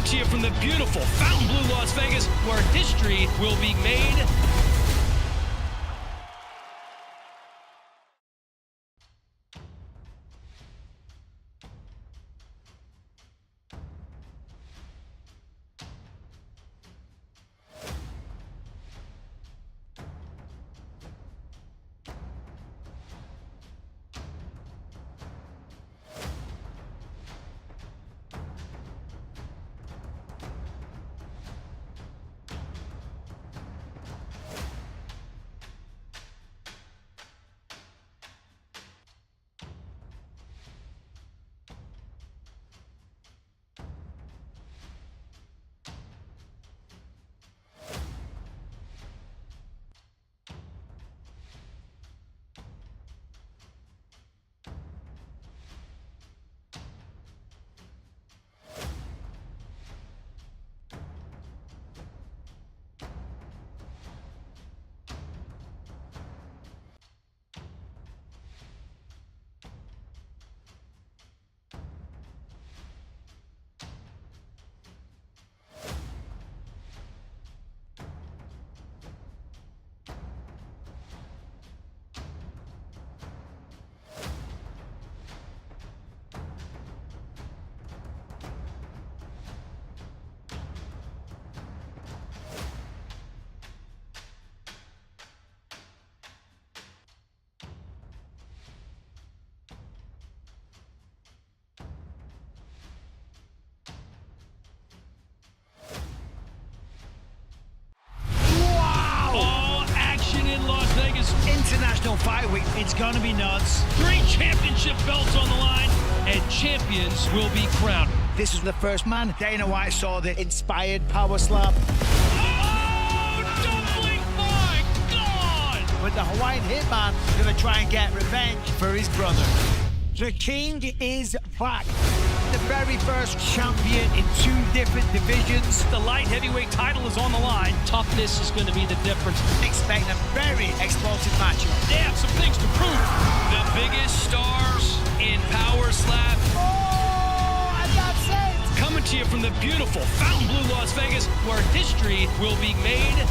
to you from the beautiful Fontainebleau, Las Vegas, where history will be made. International Fight Week, it's gonna be nuts. 3 championship belts on the line, and champions will be crowned. This was the first man Dana White saw the inspired power slap. Oh, doubling, my God! But the Hawaiian Hitman is gonna try and get revenge for his brother. The King is back. The very first champion in 2 different divisions. The light heavyweight title is on the line. Toughness is going to be the difference. Expect a very explosive matchup. They have some things to prove. The biggest stars in Power Slap. Oh, and that's it. Coming to you from the beautiful Fontainebleau, Las Vegas, where history will be made.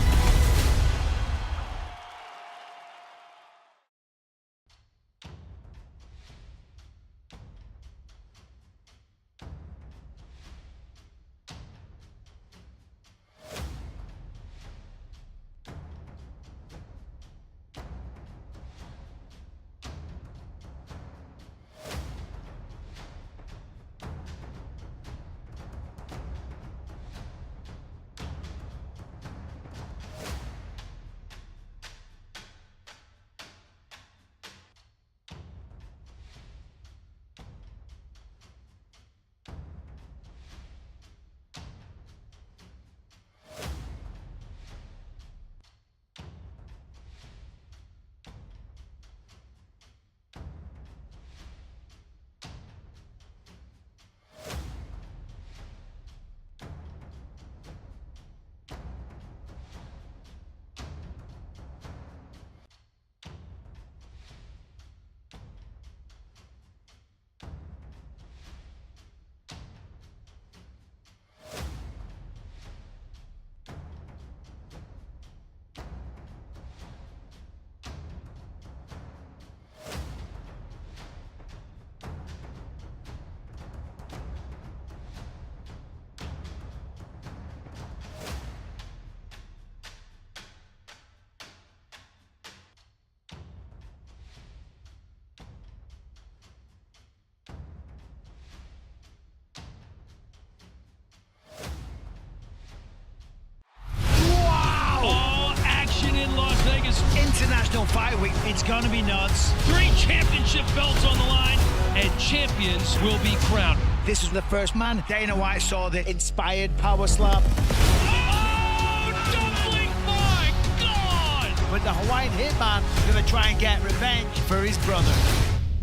International Fight Week, it's gonna be nuts. 3 championship belts on the line, and champions will be crowned. This was the first man Dana White saw the inspired power slap. Oh, doubling, my God! But the Hawaiian Hitman is gonna try and get revenge for his brother.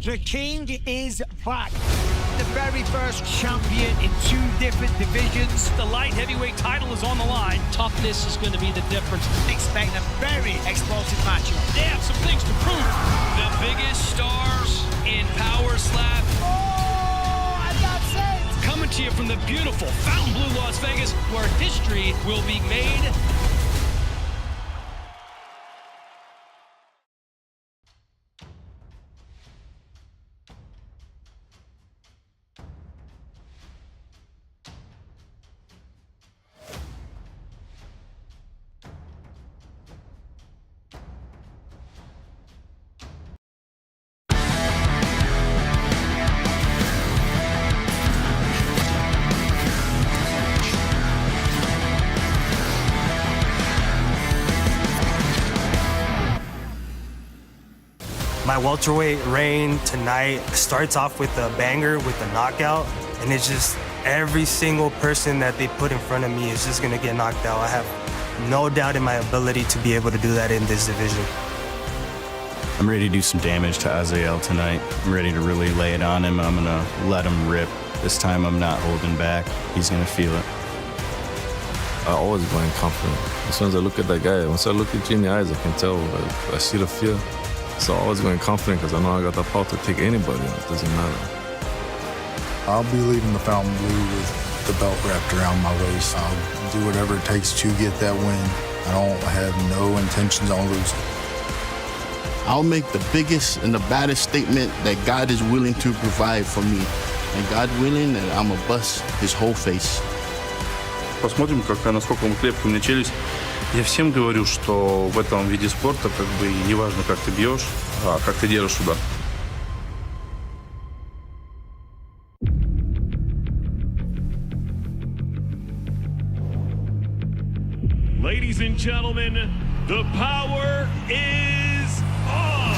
The King is back. The very first champion in 2 different divisions. The light heavyweight title is on the line. Toughness is going to be the difference. Expect a very explosive matchup. They have some things to prove. The biggest stars in Power Slap. Oh, and that's it. Coming coming to you from the beautiful Fontainebleau, Las Vegas, where history will be made. My welterweight reign tonight starts off with a banger, with a knockout, and it's just every single person that they put in front of me is just gonna get knocked out. I have no doubt in my ability to be able to do that in this division. I'm ready to do some damage to Azael tonight. I'm ready to really lay it on him. I'm gonna let him rip. This time I'm not holding back. He's gonna feel it. I always go in confident. As soon as I look at that guy, once I look at Gene in the eyes, I can tell, I see the fear. So I always go in confident because I know I got the power to take anybody on. It doesn't matter. I'll be leaving the Fontainebleau with the belt wrapped around my waist. I'll do whatever it takes to get that win. I don't have no intentions on losing. I'll make the biggest and the baddest statement that God is willing to provide for me. And God willing, and I'm gonna bust his whole face. Посмотрим, насколько он крепкий на челюсть. Я всем говорю, что в этом виде спорта как бы не важно, как ты бьешь, а как ты держишь удар. Ladies and gentlemen, the power is on!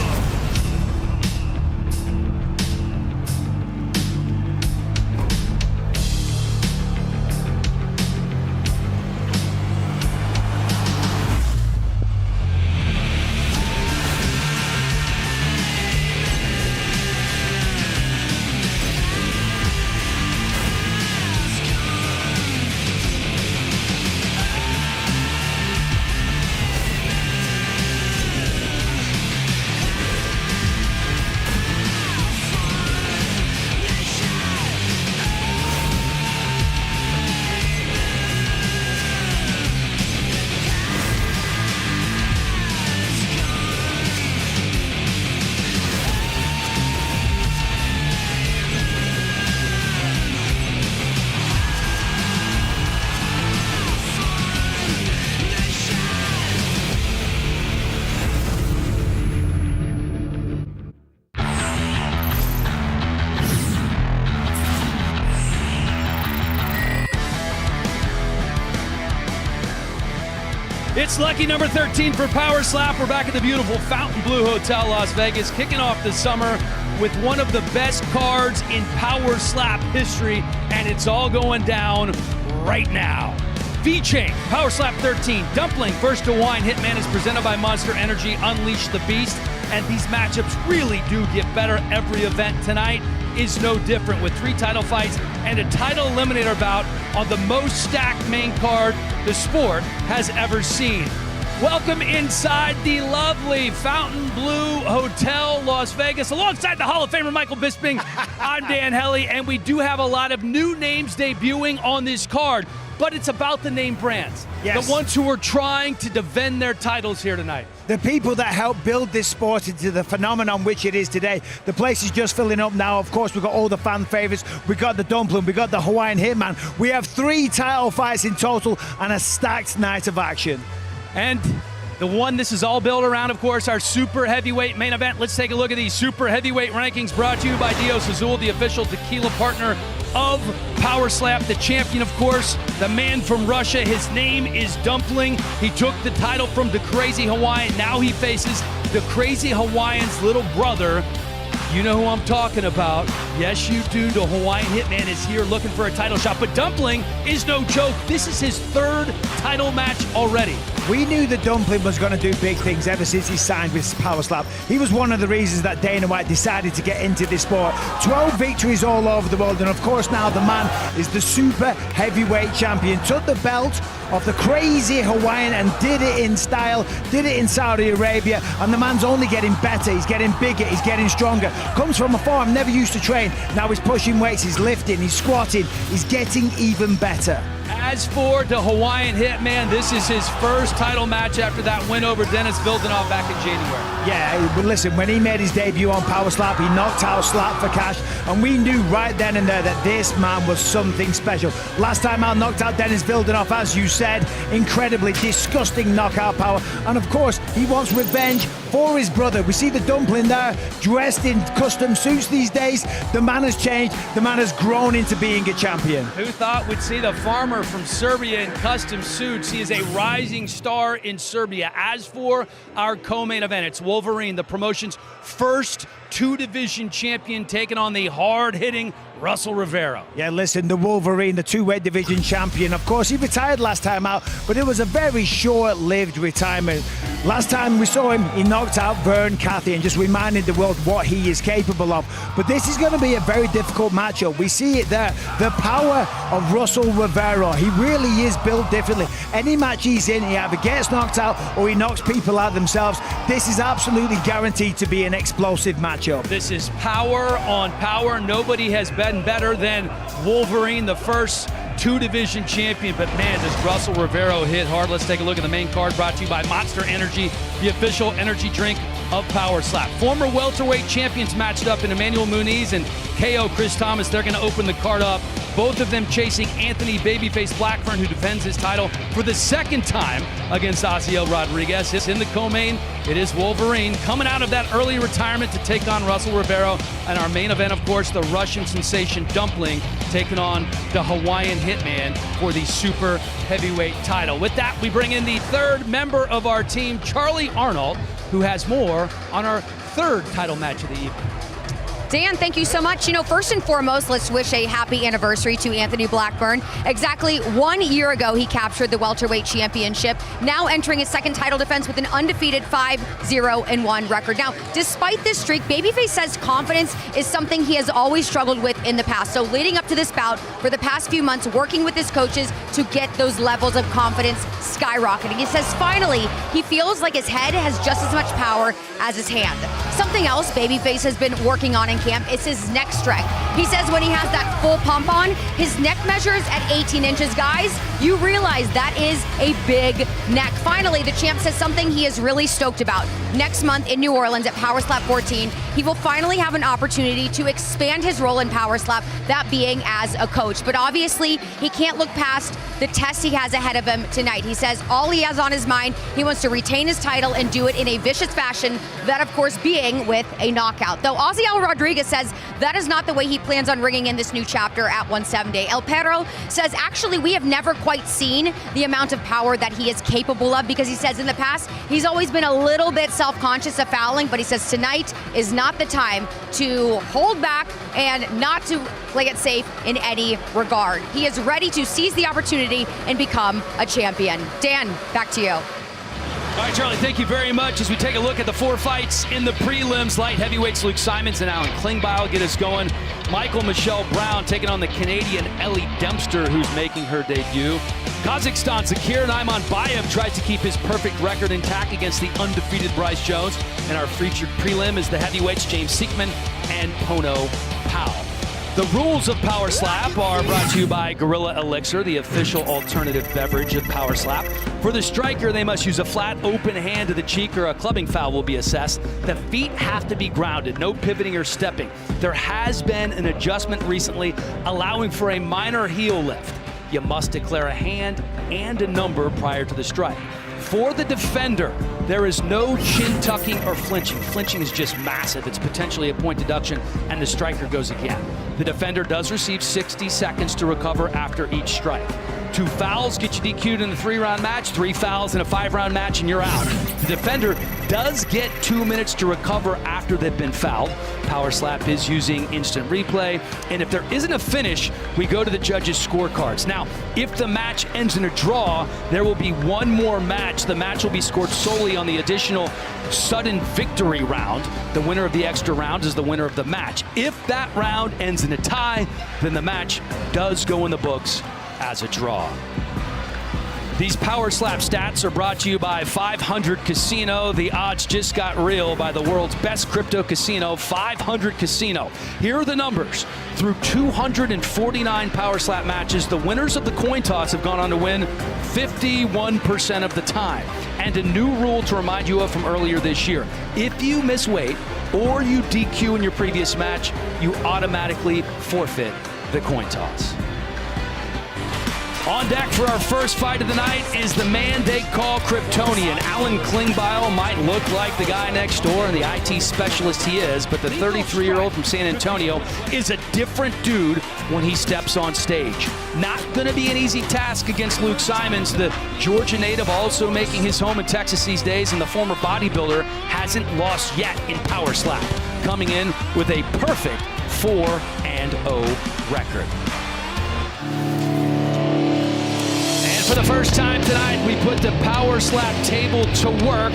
It's lucky number 13 for Power Slap. We're back at the beautiful Fontainebleau Hotel, Las Vegas, kicking off the summer with one of the best cards in Power Slap history, and it's all going down right now. V-Chain, Power Slap 13, Dumpling, First to Wine, Hitman is presented by Monster Energy, Unleash the Beast, and these matchups really do get better. Every event tonight is no different, with 3 title fights and a title eliminator bout on the most stacked main card the sport has ever seen. Welcome inside the lovely Fontainebleau Hotel, Las Vegas, alongside the Hall of Famer Michael Bisping. I'm Dan Hellie, and we do have a lot of new names debuting on this card, but it's about the name brands. Yes. The ones who are trying to defend their titles here tonight. The people that helped build this sport into the phenomenon which it is today. The place is just filling up now. Of course, we've got all the fan favorites. We got the Dumpling, we got the Hawaiian Hitman. We have 3 title fights in total and a stacked night of action. And the one this is all built around, of course, our super heavyweight main event. Let's take a look at these super heavyweight rankings brought to you by Dios Azul, the official tequila partner of Power Slap, the champion, of course, the man from Russia. His name is Dumpling. He took the title from the Crazy Hawaiian. Now he faces the Crazy Hawaiian's little brother. You know who I'm talking about. Yes, you do. The Hawaiian Hitman is here looking for a title shot, but Dumpling is no joke. This is his 3rd title match already. We knew that Dumpling was going to do big things ever since he signed with Power Slap. He was one of the reasons that Dana White decided to get into this sport. 12 victories all over the world, and of course now the man is the super heavyweight champion. Took the belt of the Crazy Hawaiian and did it in style, did it in Saudi Arabia, and the man's only getting better. He's getting bigger, he's getting stronger. Comes from a farm, never used to train. Now he's pushing weights, he's lifting, he's squatting, he's getting even better. As for the Hawaiian Hitman, this is his first title match after that win over Dennis Vildanov back in January. Yeah, but listen, when he made his debut on Power Slap, he knocked out Slap for Cash, and we knew right then and there that this man was something special. Last time out, knocked out Dennis Vildanov, as you said, incredibly disgusting knockout power, and of course, he wants revenge for his brother. We see the dumpling there, dressed in custom suits these days. The man has changed, the man has grown into being a champion. Who thought we'd see the farmer from Serbia in custom suits? He is a rising star in Serbia. As for our co-main event, it's Wolverine, the promotion's first two-division champion, taking on the hard-hitting Russell Rivero. Yeah, listen, the Wolverine, the two-weight division champion. Of course, he retired last time out, but it was a very short-lived retirement. Last time we saw him, he knocked out Vern Cathy and just reminded the world what he is capable of. But this is going to be a very difficult matchup. We see it there. The power of Russell Rivero. He really is built differently. Any match he's in, he either gets knocked out or he knocks people out themselves. This is absolutely guaranteed to be an explosive matchup. This is power on power. Nobody has been better than Wolverine, the first two-division champion. But man, does Russell Rivero hit hard. Let's take a look at the main card, brought to you by Monster Energy, the official energy drink of Power Slap. Former welterweight champions matched up in Emmanuel Muniz and KO Chris Thomas. They're going to open the card up. Both of them chasing Anthony Babyface Blackburn, who defends his title for the second time against Aziel Rodriguez. It's in the co-main. It is Wolverine coming out of that early retirement to take on Russell Rivero. And our main event, of course, the Russian sensation Dumpling taking on the Hawaiian Hitman for the super heavyweight title. With that, we bring in the third member of our team, Charlie Arnold, who has more on our third title match of the evening. Dan, thank you so much. You know, first and foremost, let's wish a happy anniversary to Anthony Blackburn. Exactly 1 year ago, he captured the welterweight championship, now entering his second title defense with an undefeated 5-0-1 record. Now, despite this streak, Babyface says confidence is something he has always struggled with in the past. So leading up to this bout, for the past few months, working with his coaches to get those levels of confidence skyrocketing. He says finally, he feels like his head has just as much power as his hand. Something else Babyface has been working on in camp is his neck strength. He says when he has that full pump on, his neck measures at 18 inches. Guys, you realize that is a big neck. Finally, the champ says something he is really stoked about. Next month in New Orleans at Power Slap 14, he will finally have an opportunity to expand his role in Power Slap, that being as a coach. But obviously, he can't look past the test he has ahead of him tonight. He says all he has on his mind, he wants to retain his title and do it in a vicious fashion, that of course being with a knockout. Though Aziel Rodriguez says that is not the way he plans on ringing in this new chapter at 170. El Perro says actually we have never quite seen the amount of power that he is capable of, because he says in the past he's always been a little bit self-conscious of fouling, but he says tonight is not the time to hold back and not to play it safe in any regard. He is ready to seize the opportunity and become a champion. Dan, back to you. All right, Charlie, thank you very much. As we take a look at the four fights in the prelims, light heavyweights Luke Simons and Alan Klingbeil get us going. Michael Michelle Brown taking on the Canadian Ellie Dempster, who's making her debut. Kazakhstan's Zakir Naimanbayev tries to keep his perfect record intact against the undefeated Bryce Jones. And our featured prelim is the heavyweights James Siekman and Pono Powell. The rules of Power Slap are brought to you by Gorilla Elixir, the official alternative beverage of Power Slap. For the striker, they must use a flat, open hand to the cheek or a clubbing foul will be assessed. The feet have to be grounded, no pivoting or stepping. There has been an adjustment recently allowing for a minor heel lift. You must declare a hand and a number prior to the strike. For the defender, there is no chin tucking or flinching. Flinching is just massive. It's potentially a point deduction, and the striker goes again. The defender does receive 60 seconds to recover after each strike. 2 fouls get you DQ'd in a 3-round match, 3 fouls in a 5-round match, and you're out. The defender does get 2 minutes to recover after they've been fouled. Power Slap is using instant replay, and if there isn't a finish, we go to the judges' scorecards. Now, if the match ends in a draw, there will be one more match. The match will be scored solely on the additional sudden victory round. The winner of the extra round is the winner of the match. If that round ends in a tie, then the match does go in the books as a draw. These Power Slap stats are brought to you by 500 Casino. The odds just got real by the world's best crypto casino, 500 Casino. Here are the numbers. Through 249 Power Slap matches, the winners of the coin toss have gone on to win 51% of the time. And a new rule to remind you of from earlier this year. If you miss weight or you DQ in your previous match, you automatically forfeit the coin toss. On deck for our first fight of the night is the man they call Kryptonian. Alan Klingbeil might look like the guy next door and the IT specialist he is, but the 33-year-old from San Antonio is a different dude when he steps on stage. Not going to be an easy task against Luke Simons, the Georgia native also making his home in Texas these days, and the former bodybuilder hasn't lost yet in Power Slap, coming in with a perfect 4-0 record. For the first time tonight, we put the Power Slap table to work.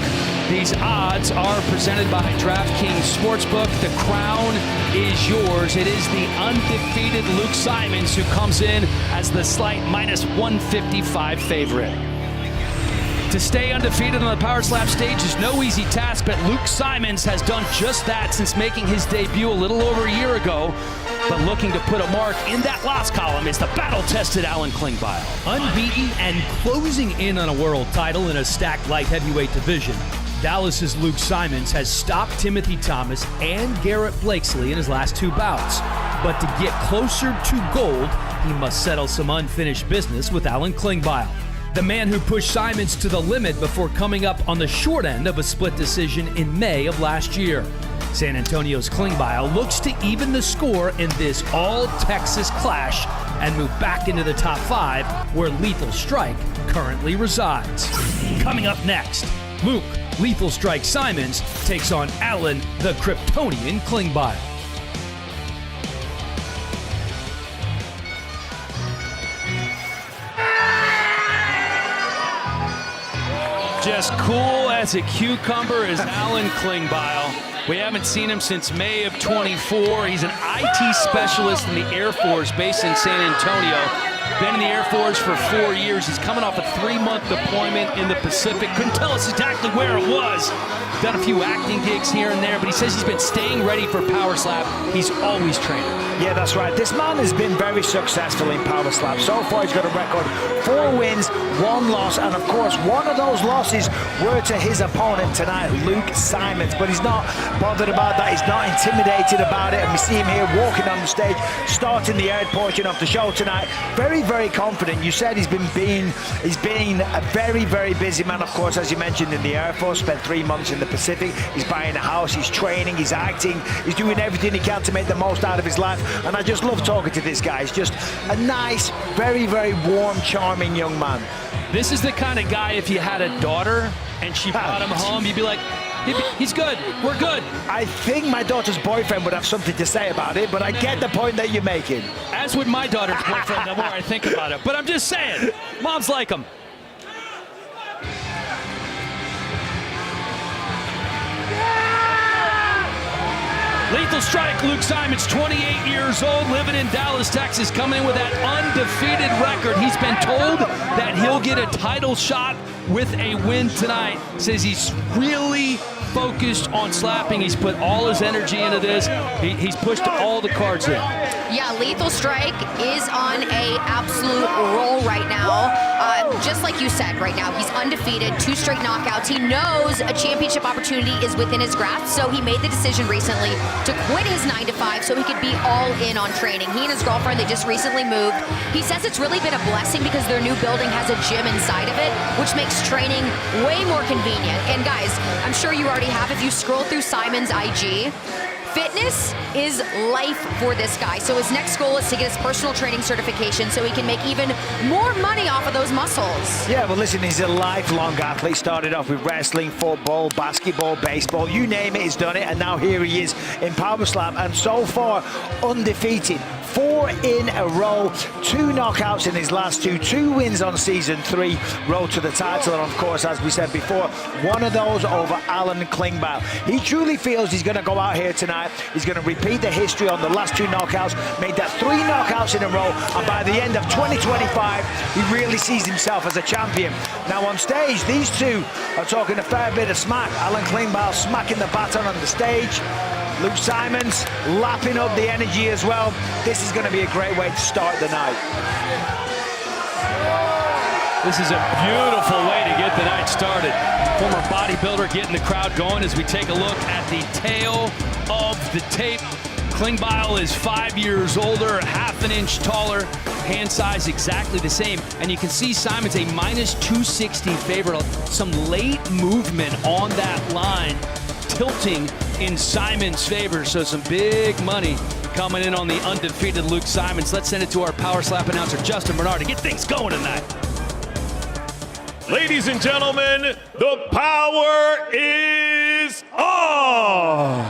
These odds are presented by DraftKings Sportsbook. The crown is yours. It is the undefeated Luke Simons who comes in as the slight minus 155 favorite. To stay undefeated on the Power Slap stage is no easy task, but Luke Simons has done just that since making his debut a little over a year ago. But looking to put a mark in that loss column is the battle-tested Alan Klingbeil. Unbeaten and closing in on a world title in a stacked light heavyweight division, Dallas's Luke Simons has stopped Timothy Thomas and Garrett Blakesley in his last two bouts. But to get closer to gold, he must settle some unfinished business with Alan Klingbeil, the man who pushed Simons to the limit before coming up on the short end of a split decision in May of last year. San Antonio's Klingbeil looks to even the score in this all-Texas clash and move back into the top 5 where Lethal Strike currently resides. Coming up next, Luke Lethal Strike Simons takes on Alan the Kryptonian Klingbeil. Just cool as a cucumber is Alan Klingbeil. We haven't seen him since May of 24. He's an IT specialist in the Air Force based in San Antonio. Been in the Air Force for 4 years. He's coming off a 3-month deployment in the Pacific. Couldn't tell us exactly where it was. Done a few acting gigs here and there, but he says he's been staying ready for Power Slap. He's always training. Yeah, that's right. This man has been very successful in Power Slap. So far, he's got a record 4 wins, 1 loss, and of course, one of those losses were to his opponent tonight, Luke Simons. But he's not bothered about that. He's not intimidated about it. And we see him here walking on the stage, starting the air portion of the show tonight. Very, very confident. You said he's been a very, very busy man, of course, as you mentioned, in the Air Force. Spent 3 months in the Pacific. He's buying a house. He's training. He's acting. He's doing everything he can to make the most out of his life. And I just love talking to this guy. He's just a nice, very, very warm, charming young man. This is the kind of guy, if you had a daughter and she brought him home, you'd be like, he's good, we're good. I think my daughter's boyfriend would have something to say about it, but I get the point that you're making. As would my daughter's boyfriend, the more I think about it. But I'm just saying, moms like him. Lethal Strike, Luke Simons, 28 years old, living in Dallas, Texas, coming in with that undefeated record. He's been told that he'll get a title shot with a win tonight. Says he's really focused on slapping. He's put all his energy into this. He's pushed all the cards in. Yeah, Lethal Strike is on a absolute roll right now. Just like you said, right now, he's undefeated, 2 straight knockouts. He knows a championship opportunity is within his grasp, so he made the decision recently to quit his 9-to-5 so he could be all in on training. He and his girlfriend, they just recently moved. He says it's really been a blessing because their new building has a gym inside of it, which makes training way more convenient. And guys, I'm sure you already have, if you scroll through Simon's IG, fitness is life for this guy. So his next goal is to get his personal training certification so he can make even more money off of those muscles. Yeah, well, listen, he's a lifelong athlete. Started off with wrestling, football, basketball, baseball, you name it, he's done it. And now here he is in Power Slap. And so far, undefeated. 4 in a row, 2 knockouts in his last 2 wins on season 3, road to the title, and of course, as we said before, one of those over Alan Klingbeil. He truly feels he's going to go out here tonight, he's going to repeat the history on the last 2 knockouts, made that 3 knockouts in a row, and by the end of 2025, he really sees himself as a champion. Now on stage, these two are talking a fair bit of smack. Alan Klingbeil smacking the baton on the stage, Luke Simons lapping up the energy as well. This is going to be a great way to start the night. This is a beautiful way to get the night started. Former bodybuilder getting the crowd going as we take a look at the tail of the tape. Klingbeil is 5 years older, half an inch taller, hand size exactly the same. And you can see Simons a minus 260 favorite. Some late movement on that line, tilting in Simons' favor. So some big money coming in on the undefeated Luke Simons. Let's send it to our Power Slap announcer, Justin Bernard, to get things going tonight. Ladies and gentlemen, the power is on!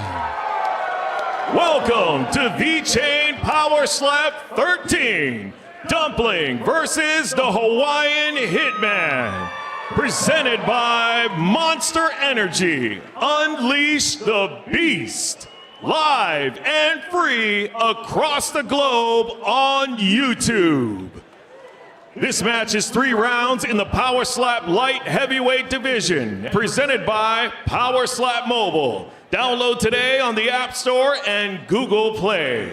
Welcome to V-Chain Power Slap 13, Dumpling versus the Hawaiian Hitman. Presented by Monster Energy. Unleash the Beast. Live and free across the globe on YouTube. This match is 3 rounds in the Power Slap Light Heavyweight Division. Presented by Power Slap Mobile. Download today on the App Store and Google Play.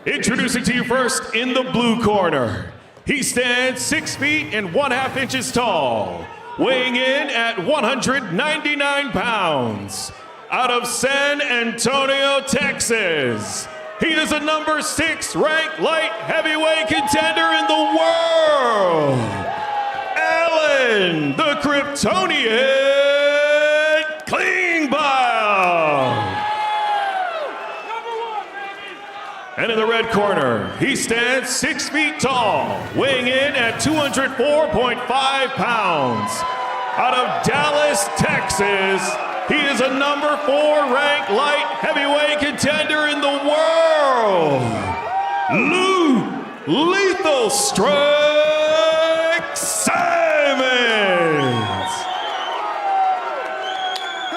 Introducing to you first in the blue corner. He stands 6 feet and 1/2 inches tall, weighing in at 199 pounds. Out of San Antonio, Texas. He is a number 6 ranked light heavyweight contender in the world. Alan, the Kryptonian Klingbeil. And in the red corner, he stands 6 feet tall, weighing in at 204.5 pounds. Out of Dallas, Texas, he is a number 4 ranked light heavyweight contender in the world. Luke Lethal Strike Simons.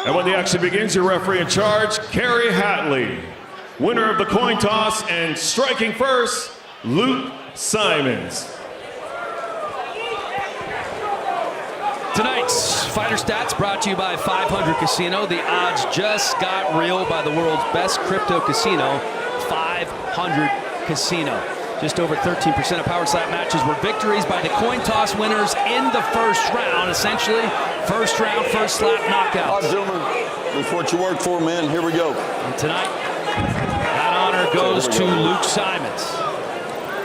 And when the action begins, your referee in charge, Kerry Hatley. Winner of the coin toss and striking first, Luke Simons. Tonight's Fighter Stats brought to you by 500 Casino. The odds just got real by the world's best crypto casino, 500 Casino. Just over 13% of Power Slap matches were victories by the coin toss winners in the first round. Essentially, first round, first slap knockouts. All right, gentlemen, that's what you work for, man. Here we go. And tonight, that honor goes to Luke Simons.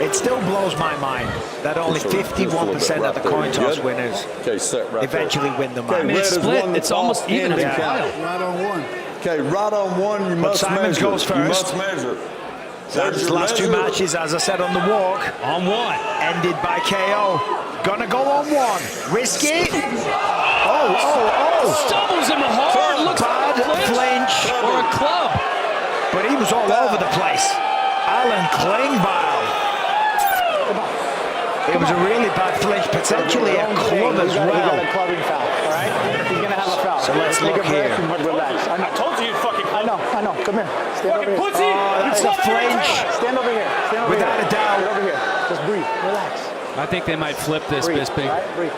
It still blows my mind that only 51% of the coin toss winners eventually win the match. I mean, it's split. It's almost even. It's wild. Right on one. Okay, right on one. You must measure. Simons goes first. You must measure. Simons' last 2 matches, as I said on the walk, on 1, ended by KO. Gonna go on 1. Risky. Oh! Stumbles him hard. Looks bad like a flinch or a club. But he was all over the place. Alan Klingbeil. It was a really bad flinch, potentially a club as well. He got a clubbing foul, all right? He's going to have a foul. So let's look here. Relax. I told you you'd fucking club. I know. Come here. Stand over here. Pussy! That's a flinch. Stand over here. Without a doubt. Get over here. Just breathe. Relax. I think they might flip this, Bisping. All right? Breathe.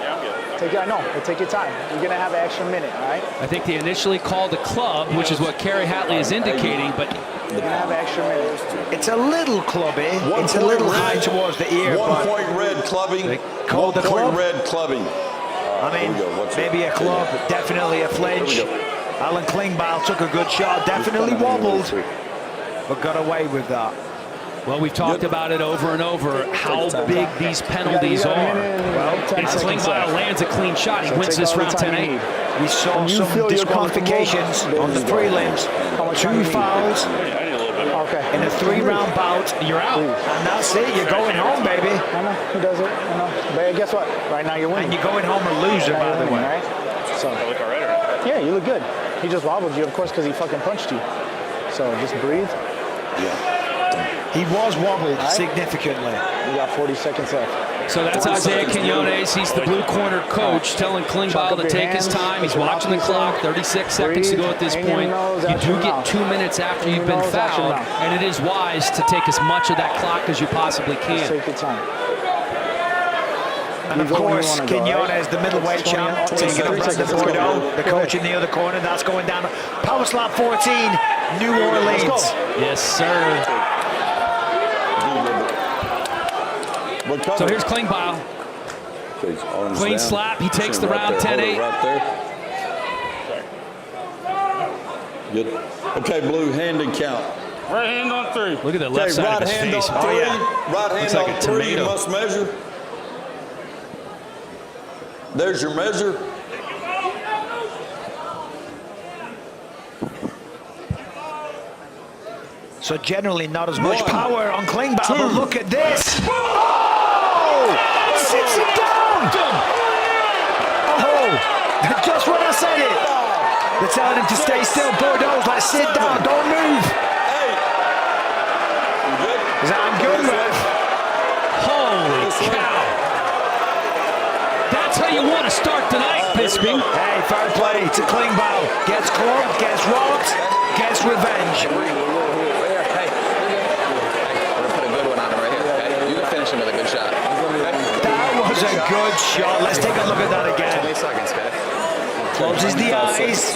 Take your time. You're going to have an extra minute, all right? I think they initially called a club, which is what Kerry Hatley is indicating, but you're going to have an extra minute. It's a little clubby. It's a little high towards the ear. 1 point red clubbing. They called the club. 1 point red clubbing. I mean, maybe a club, definitely a flinch. Alan Klingbeil took a good shot, definitely wobbled, but got away with that. Well, we've talked about it over and over, how big these penalties are. Well, if Klingbeil lands a clean shot, he wins this round 10-8. We saw some disqualifications on the prelims. 2 fouls in a 3-round bout. You're out. And that's it. You're going home, baby. I know. He does it. I know. But guess what? Right now you're winning. And you're going home a loser, by the way. Right? So, I look all right. Yeah, you look good. He just wobbled you, of course, because he fucking punched you. So just breathe. Yeah. He was wobbled significantly. We got 40 seconds left. So that's Isaiah Quinones. He's the blue corner coach telling Klingbeil to take his time. He's watching the clock. 36 seconds to go at this point. You do get 2 minutes after you've been fouled, and it is wise to take as much of that clock as you possibly can. Take your time. And of course, Quinones, the middleweight champ, taking up Brandon Bordeaux, the coach in the other corner. That's going down. Power Slap 14, New Orleans. Yes, sir. So here's Klingbeil. Clean slap. He takes the round 10-8. Right there. Good. Okay, blue, hand and count. Right hand on 3. Look at the left side of his face. Oh, yeah. Right hand like on a 3, tomato. you must measure. There's your measure. So generally not as much power on Klingbeil, but look at this. Oh! Sits him down! Oh! Just when I said it. They're telling him to stay still. Bordeaux's like, sit down, don't move. Is that I'm good, ref? Holy cow. That's how you want to start tonight, Bisping. Hey, fair play to Klingbeil. Gets clubbed, gets rocked, gets revenge. That was a good shot. Let's take a look at that again. 20 seconds, okay? Closes the eyes.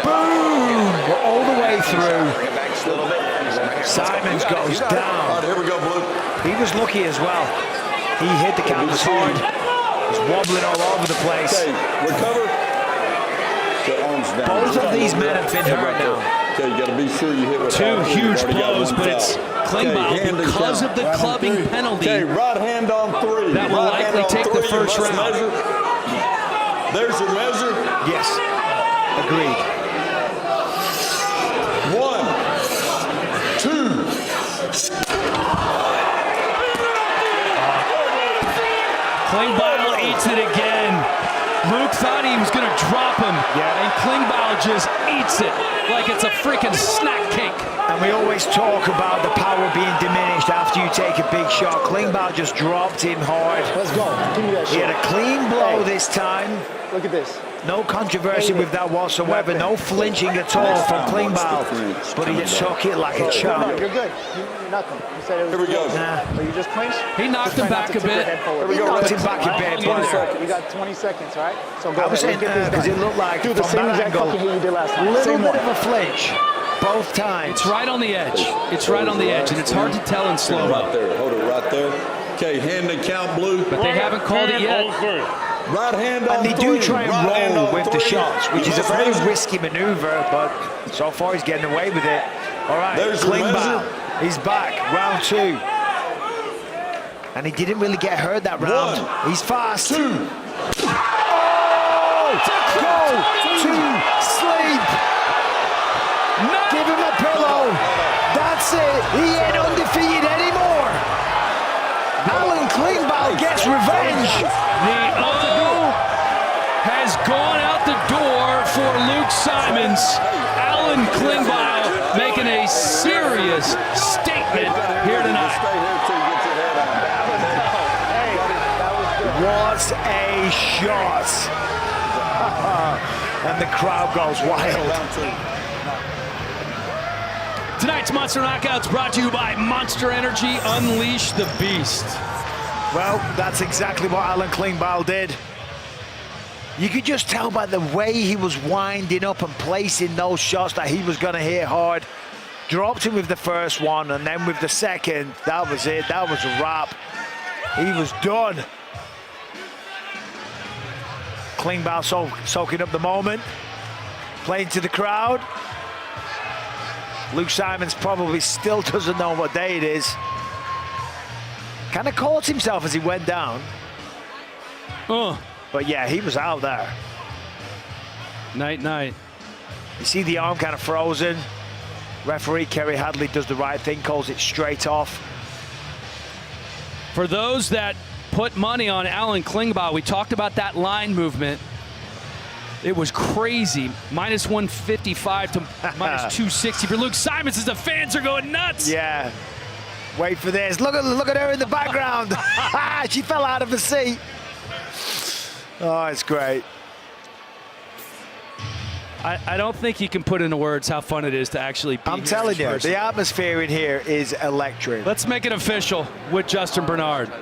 Boom! We're all the way through. Bring it back just a little bit. Simons goes All down. right, here we go, blue. He was lucky as well. He hit the canvas hard. He's wobbling all over the place. Okay, recover. The arms down. Both of these men have been hurt now. Okay, you got to be sure you hit with Two huge Already got blows, one but it's foul. Klingbeil, Okay, hand and because count. of the clubbing penalty. Okay, right hand on 3. That will Right hand likely on take the 3, you first must round. measure. There's your measure. Yes. Agreed. 1, 2. Klingbeil eats it again. Luke thought he was going to drop him, and Klingbeil just eats it like it's a freaking snack cake. And we always talk about the power being diminished after you take a big shot. Klingbeil just dropped him hard. Let's go. Give me that He shit. had a clean blow this time. Look at this. No controversy with that whatsoever. No flinching at all from Klingbeil. But he took it like a No, champ. you're good. You're nothing. You said it was Here we go. Nah. But you just clinched? He knocked him back a bit. He knocked him back a bit, but You got 20 seconds, all right? So go I was ahead. saying Let's get this because done. it looked like Do the from same that exact angle, fucking hit you did last time. little Same bit one. of a flinch both times. It's right on the edge. It's right on the edge, and it's hard to tell in slow-mo. Right there. Hold it right there. Okay, hand and count, blue. But they haven't called it yet. Right hand on And they 3. do try and Right hand roll on with the 3. shots, which You is a must very measure. risky maneuver, but so far he's getting away with it. All right, There's your Klingbeil, measure. he's back, round 2. And he didn't really get hurt that round. 1, He's fast. 2. Oh! Go to sleep. Give him a pillow. That's it. He ain't undefeated anymore. Alan Klingbeil gets revenge. The O has gone out the door for Luke Simons. Alan Klingbeil making a serious statement here tonight. What a shot. And the crowd goes wild. Tonight's Monster Knockouts brought to you by Monster Energy. Unleash the beast. Well, that's exactly what Alan Klingbeil did. You could just tell by the way he was winding up and placing those shots that he was going to hit hard. Dropped him with the first one, and then with the second, that was it. That was a wrap. He was done. Klingbeil soaking up the moment, playing to the crowd. Luke Simons probably still doesn't know what day it is. Kind of caught himself as he went down. But yeah, he was out there. Night, night. You see the arm kind of frozen. Referee Kerry Hadley does the right thing, calls it straight off. For those that put money on Alan Klingbeil, we talked about that line movement. It was crazy. Minus 155 to minus 260 for Luke Simons as the fans are going nuts. Yeah. Wait for this. Look at her in the background. She fell out of the seat. Oh, it's great. I don't think you can put into words how fun it is to actually be I'm telling you, the atmosphere in here is electric. Let's make it official with Justin Bernard.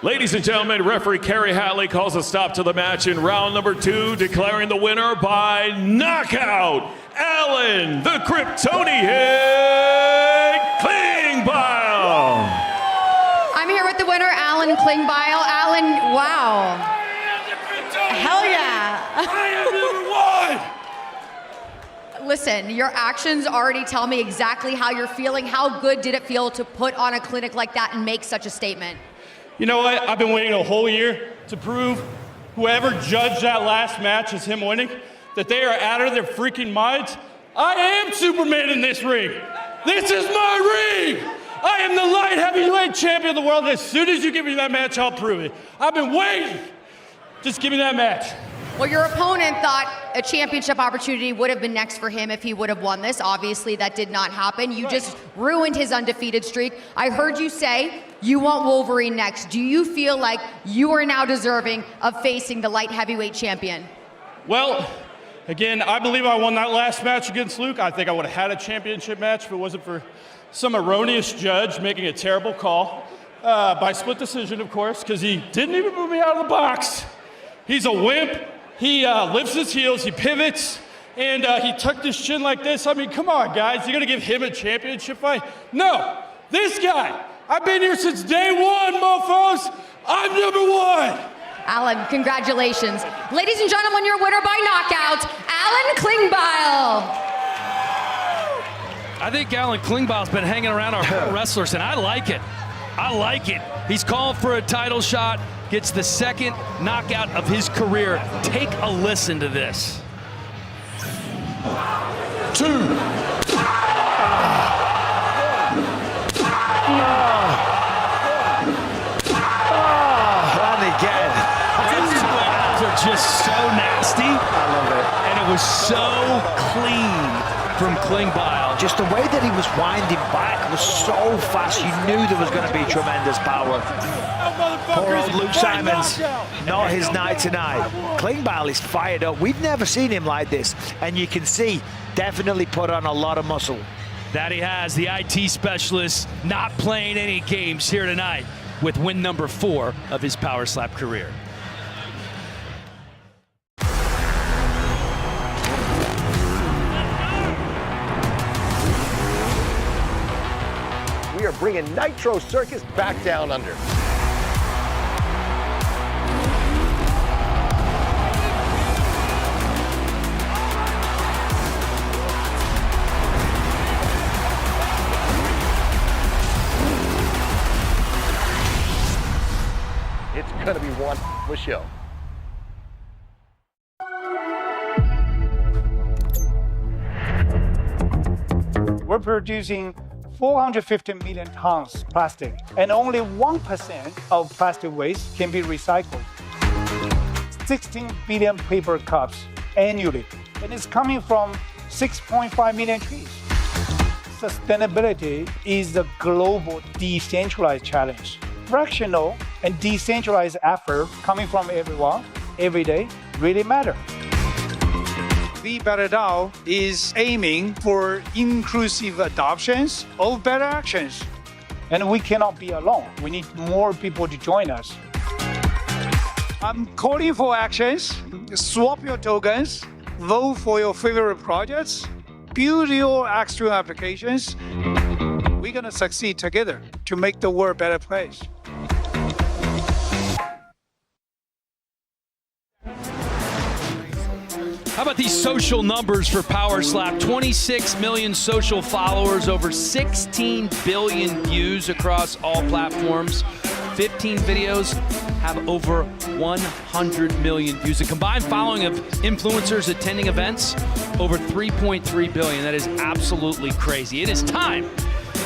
Ladies and gentlemen, referee Kerry Hatley calls a stop to the match in round number 2, declaring the winner by knockout, Alan the Kryptonian Klingbeil. I'm here with the winner, Alan Klingbeil. Alan, wow. Hell yeah. I am number 1. Listen, your actions already tell me exactly how you're feeling. How good did it feel to put on a clinic like that and make such a statement? You know what? I've been waiting a whole year to prove whoever judged that last match as him winning, that they are out of their freaking minds. I am Superman in this ring. This is my ring. I am the light heavyweight champion of the world. As soon as you give me that match, I'll prove it. I've been waiting. Just give me that match. Well, your opponent thought a championship opportunity would have been next for him if he would have won this. Obviously, that did not happen. You just ruined his undefeated streak. I heard you say you want Wolverine next. Do you feel like you are now deserving of facing the light heavyweight champion? Well, again, I believe I won that last match against Luke. I think I would have had a championship match if it wasn't for some erroneous judge making a terrible call. By split decision, of course, because he didn't even move me out of the box. He's a wimp. He lifts his heels, he pivots, and he tucked his chin like this. I mean, come on, guys. You're going to give him a championship fight? No. This guy. I've been here since day 1, mofos. I'm number 1. Alan, congratulations. Ladies and gentlemen, your winner by knockout, Alan Klingbeil. I think Alan Klingbeil's been hanging around our pro wrestlers, and I like it. I like it. He's called for a title shot, gets the second knockout of his career. Take a listen to this. 2. And again. Those 2 angles are just so nasty. I love it. And it was so clean from Klingbeil. Just the way that he was winding back was so fast. You knew there was going to be tremendous power. Poor old Luke Simons, not his night tonight. Klingbeil is fired up. We've never seen him like this. And you can see, definitely put on a lot of muscle. That he has, the IT specialist, not playing any games here tonight with win number 4 of his Power Slap career. We are bringing Nitro Circus back down under. It's going to be one show. We're producing 450 million tons plastic, and only 1% of plastic waste can be recycled. 16 billion paper cups annually, and it's coming from 6.5 million trees. Sustainability is a global decentralized challenge. Fractional and decentralized effort coming from everyone, every day, really matter. The Better DAO is aiming for inclusive adoptions of better actions. And we cannot be alone. We need more people to join us. I'm calling for actions. Swap your tokens, vote for your favorite projects, build your extra applications. We're gonna succeed together to make the world a better place. How about these social numbers for Power Slap? 26 million social followers, over 16 billion views across all platforms. 15 videos have over 100 million views. A combined following of influencers attending events, over 3.3 billion. That is absolutely crazy. It is time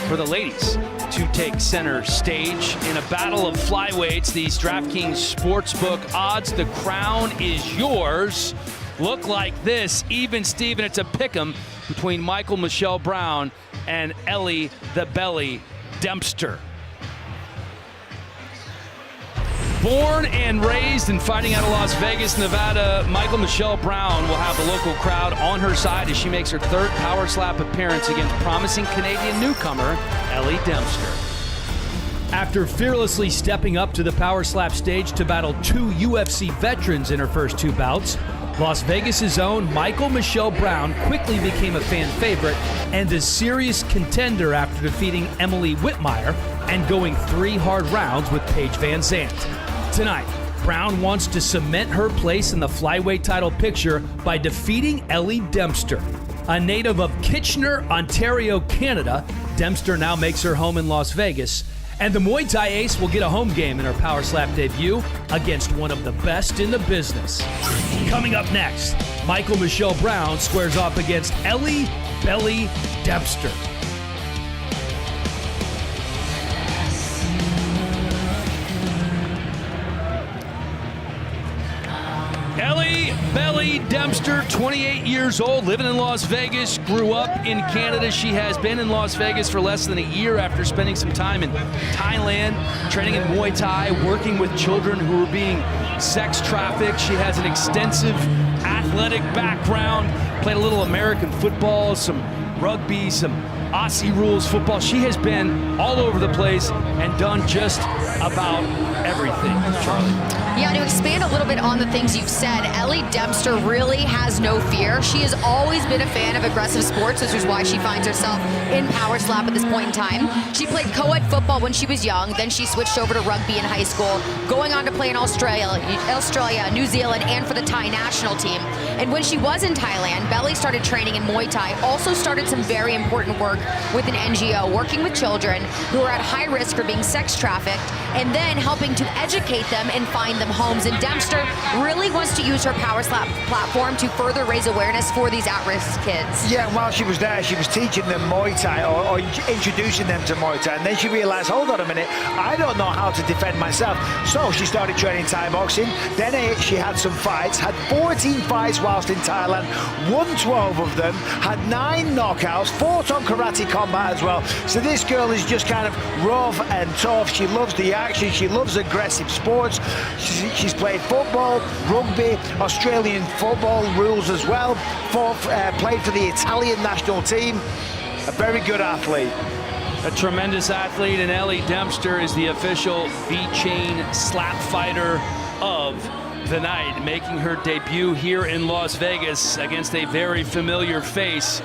for the ladies to take center stage in a battle of flyweights. These DraftKings Sportsbook odds. The crown is yours. Look like this, even Steven, it's a pick'em between Michael Michelle Brown and Ellie the Belly Dempster. Born and raised and fighting out of Las Vegas, Nevada, Michael Michelle Brown will have the local crowd on her side as she makes her third Power Slap appearance against promising Canadian newcomer Ellie Dempster. After fearlessly stepping up to the Power Slap stage to battle 2 UFC veterans in her first 2 bouts, Las Vegas' own Michael Michelle Brown quickly became a fan favorite and a serious contender after defeating Emily Whitmire and going 3 hard rounds with Paige Van Zandt. Tonight, Brown wants to cement her place in the flyweight title picture by defeating Ellie Dempster. A native of Kitchener, Ontario, Canada, Dempster now makes her home in Las Vegas, and the Muay Thai ace will get a home game in her Power Slap debut against one of the best in the business. Coming up next, Michael Michelle Brown squares off against Ellie Belly Dempster. Ellie Belly Dempster, 28 years old, living in Las Vegas, grew up in Canada. She has been in Las Vegas for less than a year after spending some time in Thailand, training in Muay Thai, working with children who are being sex trafficked. She has an extensive athletic background, played a little American football, some rugby, some Aussie rules football. She has been all over the place and done just about everything, Charlie. Yeah, to expand a little bit on the things you've said, Ellie Dempster really has no fear. She has always been a fan of aggressive sports, which is why she finds herself in Power Slap at this point in time. She played co-ed football when she was young, then she switched over to rugby in high school, going on to play in Australia, New Zealand, and for the Thai national team. And when she was in Thailand, Belly started training in Muay Thai, also started some very important work with an NGO, working with children who are at high risk for being sex trafficked, and then helping to educate them and find them homes. And Dempster really wants to use her Power Slap platform to further raise awareness for these at-risk kids. Yeah, and while she was there, she was teaching them Muay Thai or introducing them to Muay Thai. And then she realized, hold on a minute, I don't know how to defend myself. So she started training Thai boxing. Then she had some fights, had 14 fights whilst in Thailand, won 12 of them, had 9 knockouts, fought on karate combat as well. So this girl is just kind of rough and tough. She loves the action. She loves aggressive sports. She's played football, rugby, Australian football rules as well. Played for the Italian national team. A very good athlete. A tremendous athlete, and Ellie Dempster is the official V-Chain slap fighter of the night, making her debut here in Las Vegas against a very familiar face.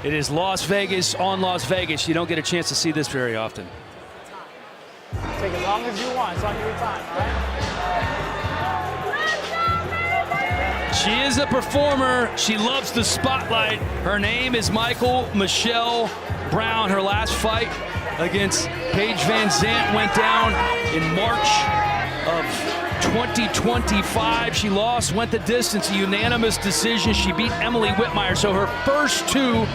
It is Las Vegas on Las Vegas. You don't get a chance to see this very often. Take as long as you want. It's on your time, all right? She is a performer. She loves the spotlight. Her name is Michael Michelle Brown. Her last fight against Paige Van Zandt went down in March of 2025. She lost, went the distance, a unanimous decision. She beat Emily Whitmire. So her first 2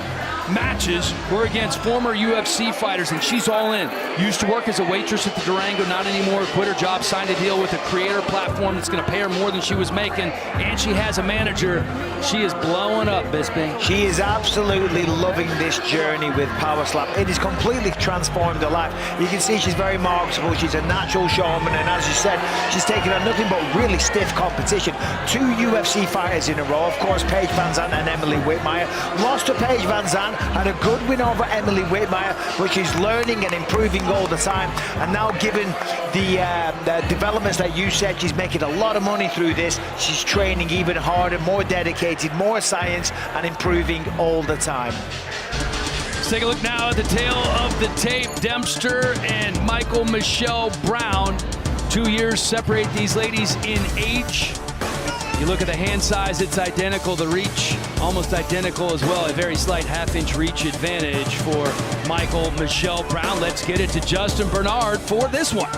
matches were against former UFC fighters, and she's all in. Used to work as a waitress at the Durango, not anymore. Quit her job, signed a deal with a creator platform that's going to pay her more than she was making, and she has a manager. She is blowing up, Bisping. She is absolutely loving this journey with Power Slap. It has completely transformed her life. You can see she's very marketable. She's a natural showman, and as you said, she's taken on nothing but really stiff competition. 2 UFC fighters in a row, of course, Paige Van Zandt and Emily Whitmire. Lost to Paige Van Zandt, had a good win over Emily Whitmire, but she's learning and improving all the time. And now, given the developments that you said, she's making a lot of money through this. She's training even harder, more dedicated, more science, and improving all the time. Let's take a look now at the tail of the tape. Dempster and Michael Michelle Brown. 2 years separate these ladies in age. You look at the hand size, it's identical. The reach, almost identical as well. A very slight half-inch reach advantage for Michael Michelle Brown. Let's get it to Justin Bernard for this one.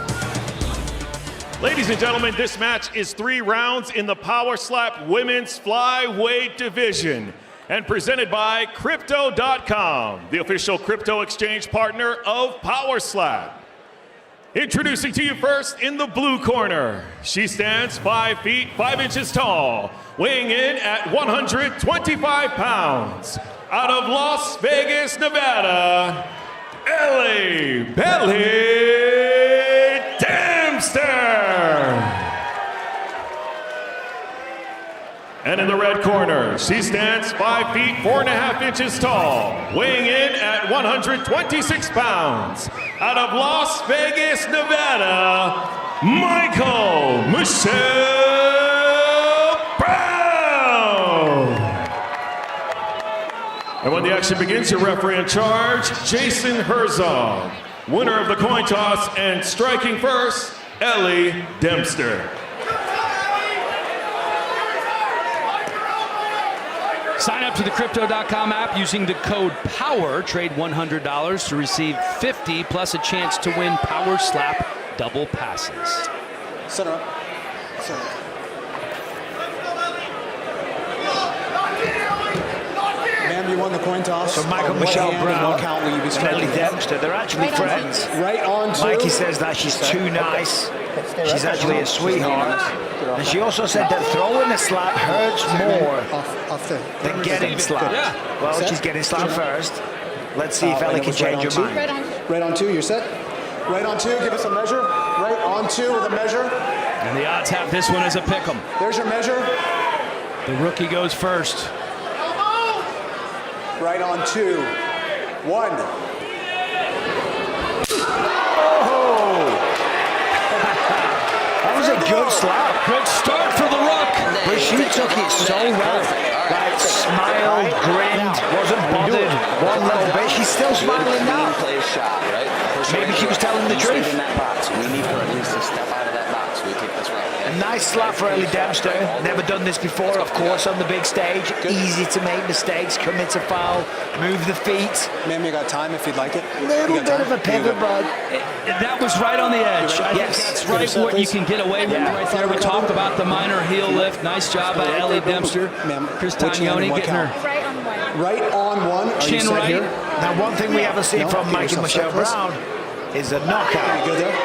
Ladies and gentlemen, this match is 3 rounds in the Power Slap Women's Flyweight Division and presented by Crypto.com, the official crypto exchange partner of Power Slap. Introducing to you first in the blue corner, she stands 5 feet 5 inches tall, weighing in at 125 pounds. out of Las Vegas, Nevada, Ellie Belly Dempster. And in the red corner, she stands 5 feet 4.5 inches tall, weighing in at 126 pounds. Out of Las Vegas, Nevada, Michael Michelle Brown. And when the action begins, your referee in charge, Jason Herzog. Winner of the coin toss and striking first, Ellie Dempster. Sign up to the Crypto.com app using the code POWER. Trade $100 to receive $50 plus a chance to win Power Slap double passes. Center up. Center. Ma'am, you won the coin toss. So Michael Michelle Brown and Ellie Dempster, they're actually friends. Right on two. Mikey says that she's too nice. She's actually a sweetheart. And she also said that throwing a slap hurts more than getting slapped. Well, she's getting slapped first. Let's see if Ellie can change her mind. Right on two, you're set. Right on two, give us a measure. Right on two with a measure. And the odds have this one as a pick'em. There's your measure. The rookie goes first. Right on two. One. That was a good slap. Good start for the Rook. But she took it so well. Like, smiled, grinned, wasn't bothered one little bit. She's still smiling now. Maybe she was telling the truth. We need her at least to step out of that box. We take this right. A nice slap for Ellie Dempster. Never done this before, of course, on the big stage. Easy to make mistakes, commit a foul, move the feet. Ma'am, you got time if you'd like it. Little bit of a pivot, bud. That was right on the edge. I think that's right what you can get away with right there. We talked about the minor heel lift. Nice job by Ellie Dempster. Chris Taglioni getting her right on one. Chin right. Now, one thing we haven't seen from Michael Michelle Brown is a knockout. Go there.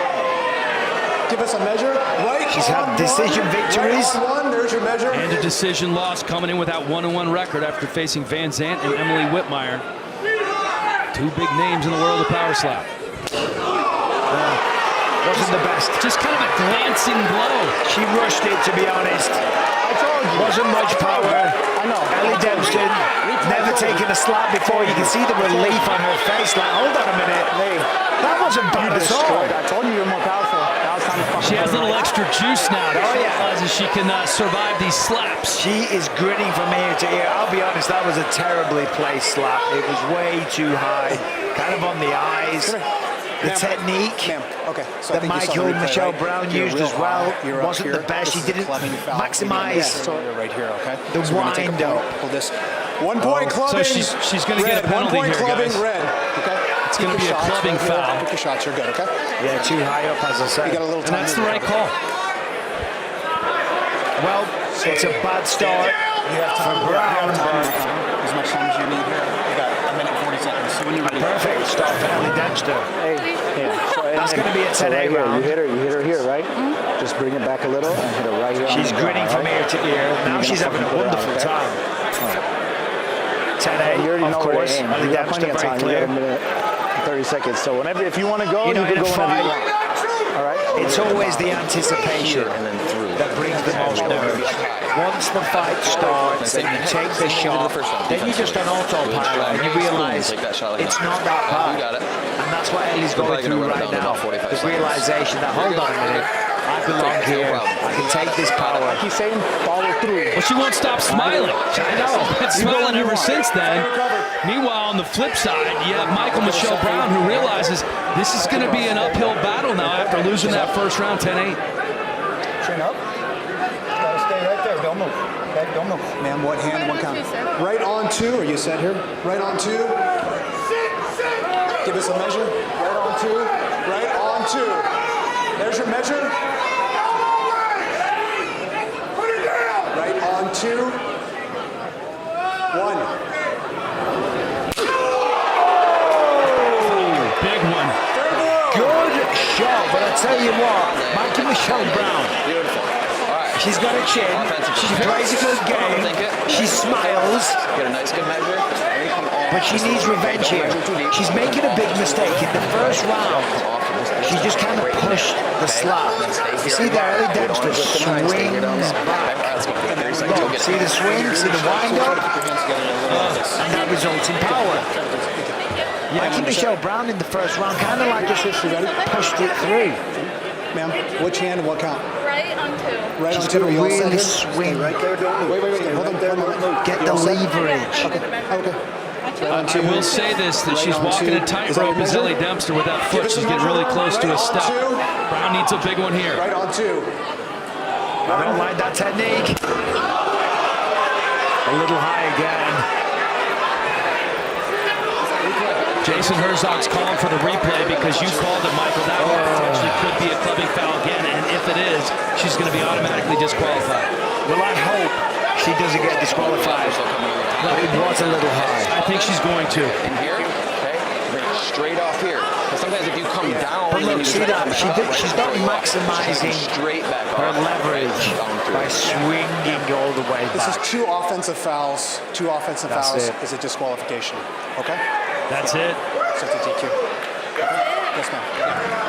Give us a measure. Right. She's had decision victories. Right on one. There's your measure. And a decision loss, coming in with that 1-1 record after facing Van Zandt and Emily Whitmire. Two big names in the world of Power Slap. Wasn't the best. Just kind of a glancing blow. She rushed it, to be honest. Wasn't much power. I know. Ellie Dempster never taken a slap before. You can see the relief on her face. Like, hold on a minute. That wasn't bad at all. I told you you're more powerful. She has a little extra juice now. She realizes she can survive these slaps. She is grinning from ear to ear. I'll be honest, that was a terribly placed slap. It was way too high, kind of on the eyes. The technique that Michael Michelle Brown used as well wasn't the best. She didn't maximize the wind up. Hold this. 1 point clubbing. So she's going to get a penalty 1 point here, clubbing, guys. red. Okay. It's going to be a clubbing foul. Pick your shots. You're good. Okay. Yeah, too high up, as I said. You got a little time. And that's the right call. Well, it's a bad start for Brown. As much time as you need here. You got a minute 40 seconds. So when you're ready. Perfect start for Ellie Dempster. That's going to be a 10-8 round. You hit her here, right? Just bring it back a little and hit her right here. She's grinning from ear to ear. Now she's having a wonderful time. 10-8, of course. Ellie Dempster very clear. 30 seconds. So whenever, if you want to go, You know, you can in go a whenever you fight, want. All right. it's always the anticipation that brings the most nerves. Once the fight starts and you take the shot, then you're just on autopilot and you realize it's not that bad. And that's what Ellie's going through right now. The realization that, hold on a minute, I belong here. I can take this power. I keep saying follow through. Well, she won't stop smiling. I know. She's been smiling ever since then. Meanwhile, on the flip side, you have Michael Michelle Brown, who realizes this is going to be an uphill battle now after losing that first round 10-8. Chin up. Gotta stay right there. Don't move. Okay, don't move. Ma'am, what hand, what count? Right on two. Are you set here? Right on two. Give us a measure. Right on two. Right on two. There's your measure. Right on two. One. Big one. Good shot, but I tell you what, Michael Michelle Brown. She's got a chin. She plays a good game. She smiles. Get a nice good measure. But she needs revenge here. She's making a big mistake in the first round. She just kind of pushed the slap. You see there, Ellie Dempster swings back. Look, see the swing, see the wind up, and that results in power. Mikey Michelle Brown in the first round kind of like just pushed it through. Ma'am, which hand and what count? Right on two. Right She's on two. gonna Are you all really set here? swing. Stay right there, don't move. Wait. Hold on, there. Get the leverage. Okay. I will say this, that she's walking a tightrope as Ellie Dempster with that foot. She's getting really close to a step. Brown needs a big one here. Right on two. I don't like that technique. A little high again. Jason Herzog's calling for the replay because you called it, Michael. That one potentially could be a clubbing foul again, and if it is, she's going to be automatically disqualified. Well, I hope she doesn't get disqualified. But it was a little high. I think she's going to. In here, okay, bring it straight off here. Because sometimes if you come down, but look, see that she's not maximizing her leverage by swinging all the way back. This is two offensive fouls. Two offensive fouls is a disqualification. Okay. That's it. So it's a DQ. Yes, ma'am.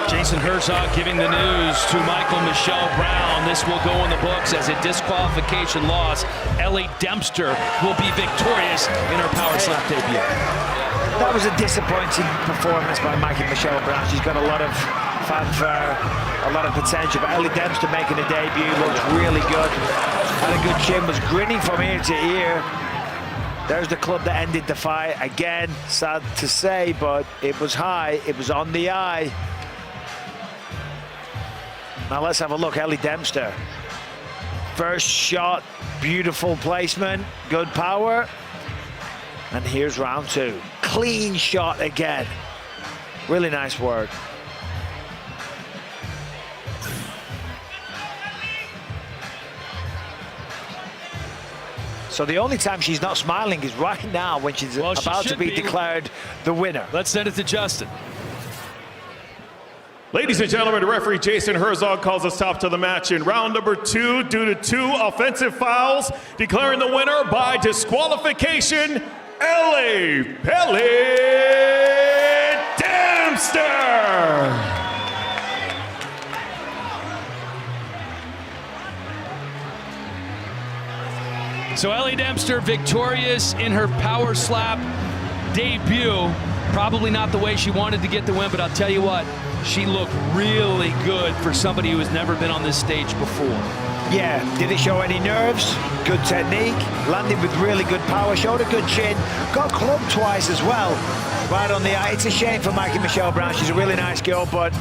Jason Herzog giving the news to Michael Michelle Brown. This will go in the books as a disqualification loss. Ellie Dempster will be victorious in her power slap debut. That was a disappointing performance by Mikey Michelle Brown. She's got a lot of fanfare, a lot of potential, but Ellie Dempster making a debut looks really good. Had a good chin, was grinning from ear to ear. There's the club that ended the fight. Again, sad to say, but it was high, it was on the eye. Now let's have a look, Ellie Dempster. First shot, beautiful placement, good power. And here's round two. Clean shot again. Really nice work. So the only time she's not smiling is right now when she's about to be declared the winner. Let's send it to Justin. Ladies and gentlemen, referee Jason Herzog calls a stop to the match in round number 2 due to 2 offensive fouls, declaring the winner by disqualification, Ellie Dempster. So Ellie Dempster victorious in her power slap debut. Probably not the way she wanted to get the win, but I'll tell you what, she looked really good for somebody who has never been on this stage before. Yeah, did it show any nerves? Good technique, landed with really good power, showed a good chin, got clubbed twice as well. Right on the eye. It's a shame for Mikey Michelle Brown. She's a really nice girl, but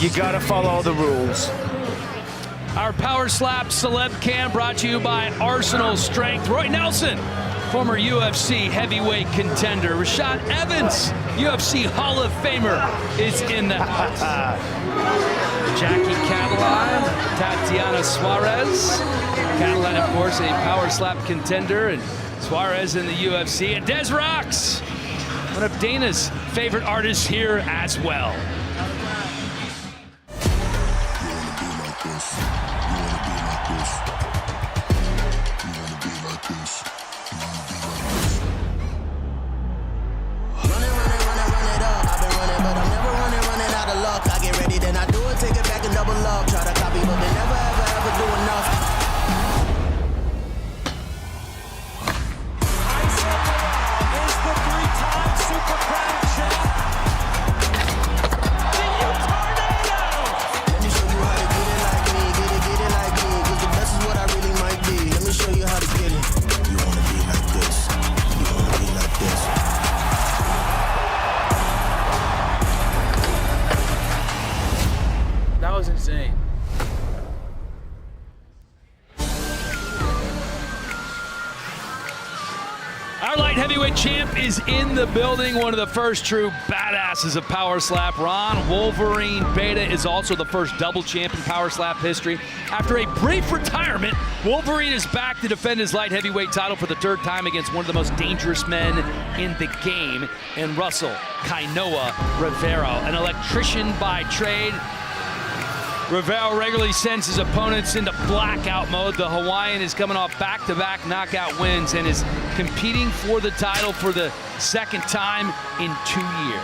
you gotta follow the rules. Our Power Slap Celeb Cam brought to you by Arsenal Strength. Roy Nelson, former UFC heavyweight contender. Rashad Evans, UFC Hall of Famer, is in the house. Jackie Catalan, Tatiana Suarez. Catalan, of course, a Power Slap contender, and Suarez in the UFC. And Des Rocks, one of Dana's favorite artists here as well. That was insane. Our light heavyweight champ is in the building. One of the first true badasses of Power Slap. Ron Wolverine Beta is also the first double champ in Power Slap history. After a brief retirement, Wolverine is back to defend his light heavyweight title for the third time against one of the most dangerous men in the game, in Russell Kainoa Rivero, an electrician by trade. Ravel regularly sends his opponents into blackout mode. The Hawaiian is coming off back-to-back knockout wins and is competing for the title for the second time in 2 years.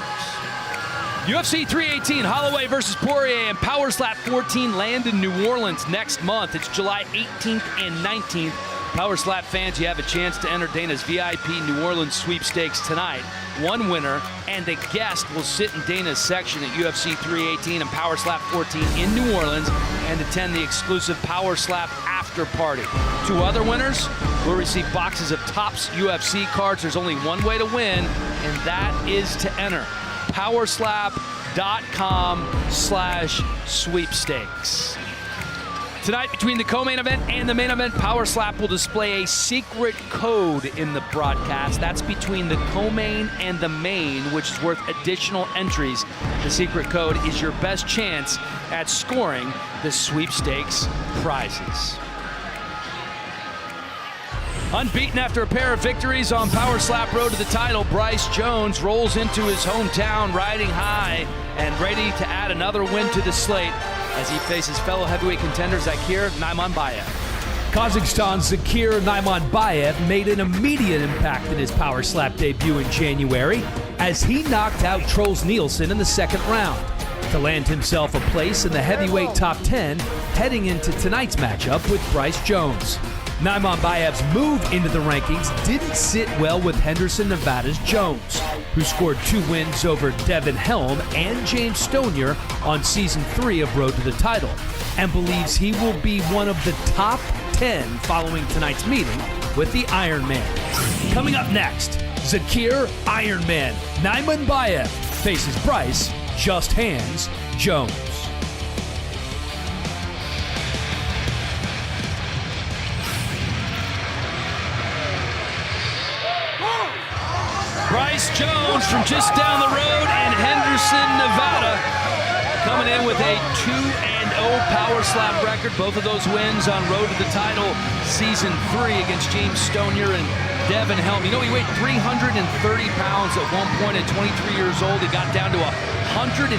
UFC 318, Holloway versus Poirier, and Power Slap 14 land in New Orleans next month. It's July 18th and 19th. Power Slap fans, you have a chance to enter Dana's VIP New Orleans sweepstakes tonight. One winner and a guest will sit in Dana's section at UFC 318 and Power Slap 14 in New Orleans and attend the exclusive Power Slap after party. 2 other winners will receive boxes of Topps UFC cards. There's only one way to win, and that is to enter. powerslap.com/sweepstakes. Tonight, between the co-main event and the main event, Power Slap will display a secret code in the broadcast. That's between the co-main and the main, which is worth additional entries. The secret code is your best chance at scoring the sweepstakes prizes. Unbeaten after a pair of victories on Power Slap road to the title, Bryce Jones rolls into his hometown riding high and ready to add another win to the slate as he faces fellow heavyweight contender Zakir Naimanbayev. Kazakhstan's Zakir Naimanbayev made an immediate impact in his Power Slap debut in January as he knocked out Troels Nielsen in the second round to land himself a place in the heavyweight top 10 heading into tonight's matchup with Bryce Jones. Naimanbayev's move into the rankings didn't sit well with Henderson, Nevada's Jones, who scored 2 wins over Devin Helm and James Stonier on Season 3 of Road to the Title, and believes he will be one of the top 10 following tonight's meeting with the Iron Man. Coming up next, Zakir Ironman Naimanbayev faces Bryce Just Hands Jones. Bryce Jones from just down the road in Henderson, Nevada, coming in with a 2-0 Power Slap record. Both of those wins on road to the title, Season 3 against James Stonier and Devin Helm. You know, he weighed 330 pounds at one point at 23 years old. He got down to 186,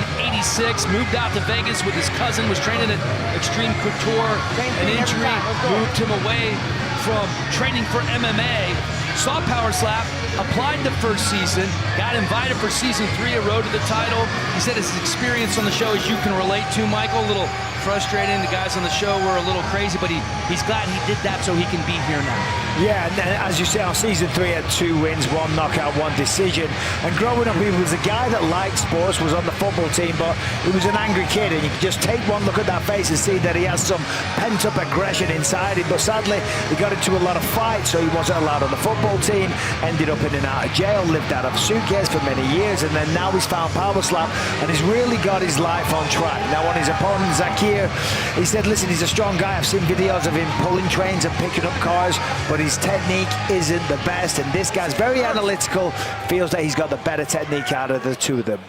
moved out to Vegas with his cousin, was training at Extreme Couture. An injury moved him away from training for MMA. Saw Power Slap, applied the first season, got invited for Season 3 of Road to the Title. He said his experience on the show, as you can relate to, Michael, a little frustrating. The guys on the show were a little crazy, but he's glad he did that so he can be here now. Yeah, and as you say, on Season 3 had 2 wins, 1 knockout, 1 decision. And growing up, he was a guy that liked sports, was on the football team, but he was an angry kid. And you could just take one look at that face and see that he has some pent-up aggression inside him. But sadly, he got into a lot of fights, so he wasn't allowed on the football team, ended up in and out of jail, lived out of a suitcase for many years, and then now he's found Power Slap and he's really got his life on track. Now on his opponent, Zakir, he said, listen, he's a strong guy. I've seen videos of him pulling trains and picking up cars, but his technique isn't the best, and this guy's very analytical, feels that he's got the better technique out of the 2 of them.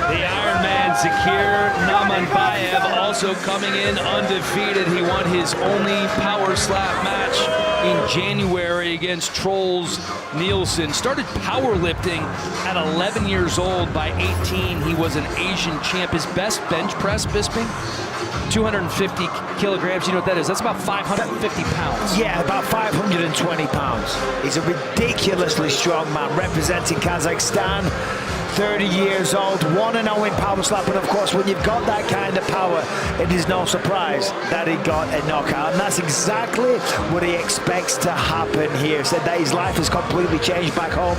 The Ironman Zakir Naimanbayev also coming in undefeated. He won his only Power Slap match in January against Troels Nielsen. Started powerlifting at 11 years old. By 18, he was an Asian champ. His best bench press, Bisping, 250 kilograms. You know what that is? That's about 550 pounds. Yeah, about 520 pounds. He's a ridiculously strong man representing Kazakhstan. 30 years old, 1-0 in Power Slap, and of course when you've got that kind of power, it is no surprise that he got a knockout, and that's exactly what he expects to happen here. Said that his life has completely changed back home.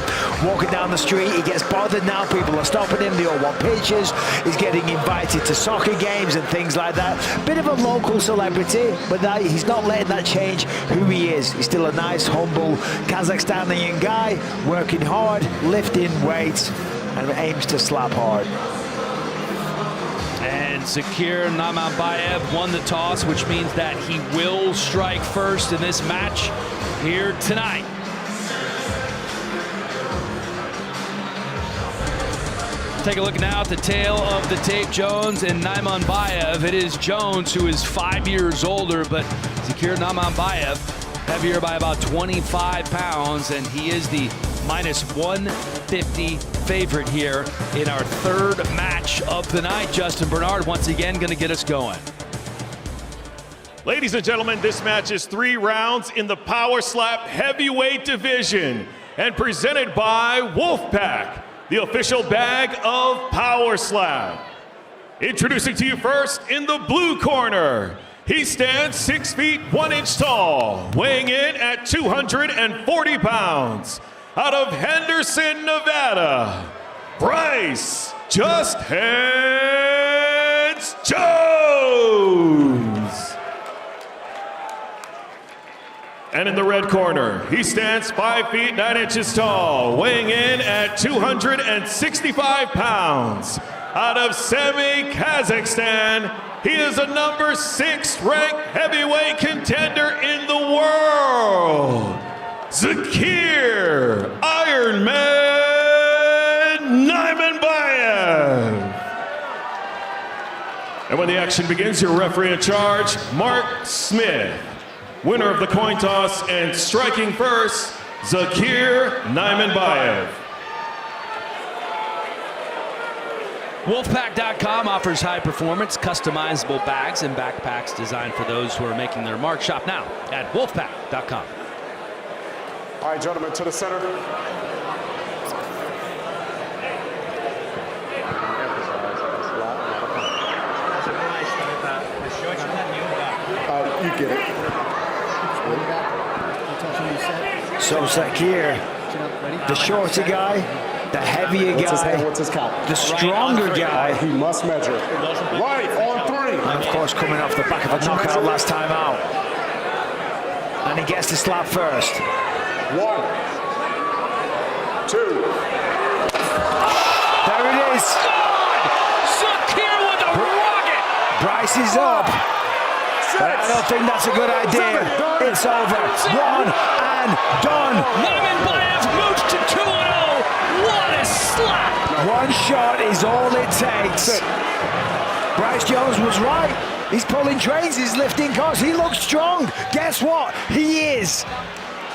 Walking down the street, he gets bothered now, people are stopping him, they all want pictures, he's getting invited to soccer games and things like that. Bit of a local celebrity, but he's not letting that change who he is. He's still a nice, humble Kazakhstani guy, working hard, lifting weights, and aims to slap hard. And Zakir Naimanbayev won the toss, which means that he will strike first in this match here tonight. Take a look now at the tail of the tape, Jones and Naimanbayev. It is Jones who is 5 years older, but Zakir Naimanbayev heavier by about 25 pounds, and he is the minus 150 favorite here in our third match of the night. Justin Bernard once again going to get us going. Ladies and gentlemen, this match is 3 rounds in the Power Slap Heavyweight Division and presented by Wolfpack, the official bag of Power Slap. Introducing to you first in the blue corner, he stands 6 feet 1 inch tall, weighing in at 240 pounds. Out of Henderson, Nevada, Bryce Just Hands Jones. And in the red corner, he stands 5 feet 9 inches tall, weighing in at 265 pounds. Out of Semi, Kazakhstan, he is a number 6 ranked heavyweight contender in the world, Zakir Iron Man Naimanbayev. And when the action begins, your referee in charge, Mark Smith. Winner of the coin toss and striking first, Zakir Naimanbayev. Wolfpack.com offers high performance, customizable bags and backpacks designed for those who are making their mark. Shop now at Wolfpack.com. All right, gentlemen, to the center. You get it. So Zakir, the shorter guy, the heavier guy, What's his count? the stronger guy. He must measure. Right, on 3. And of course coming off the back of a knockout last time out. And he gets the slap first. 1, 2. There it is. Zakir with a rocket. Bryce is up. But I don't think that's a good idea. It's over. 1 and done. Naimanbayev moves to 2-0. What a slap. One shot is all it takes. Bryce Jones was right. He's pulling trains, he's lifting cars. He looks strong. Guess what? He is.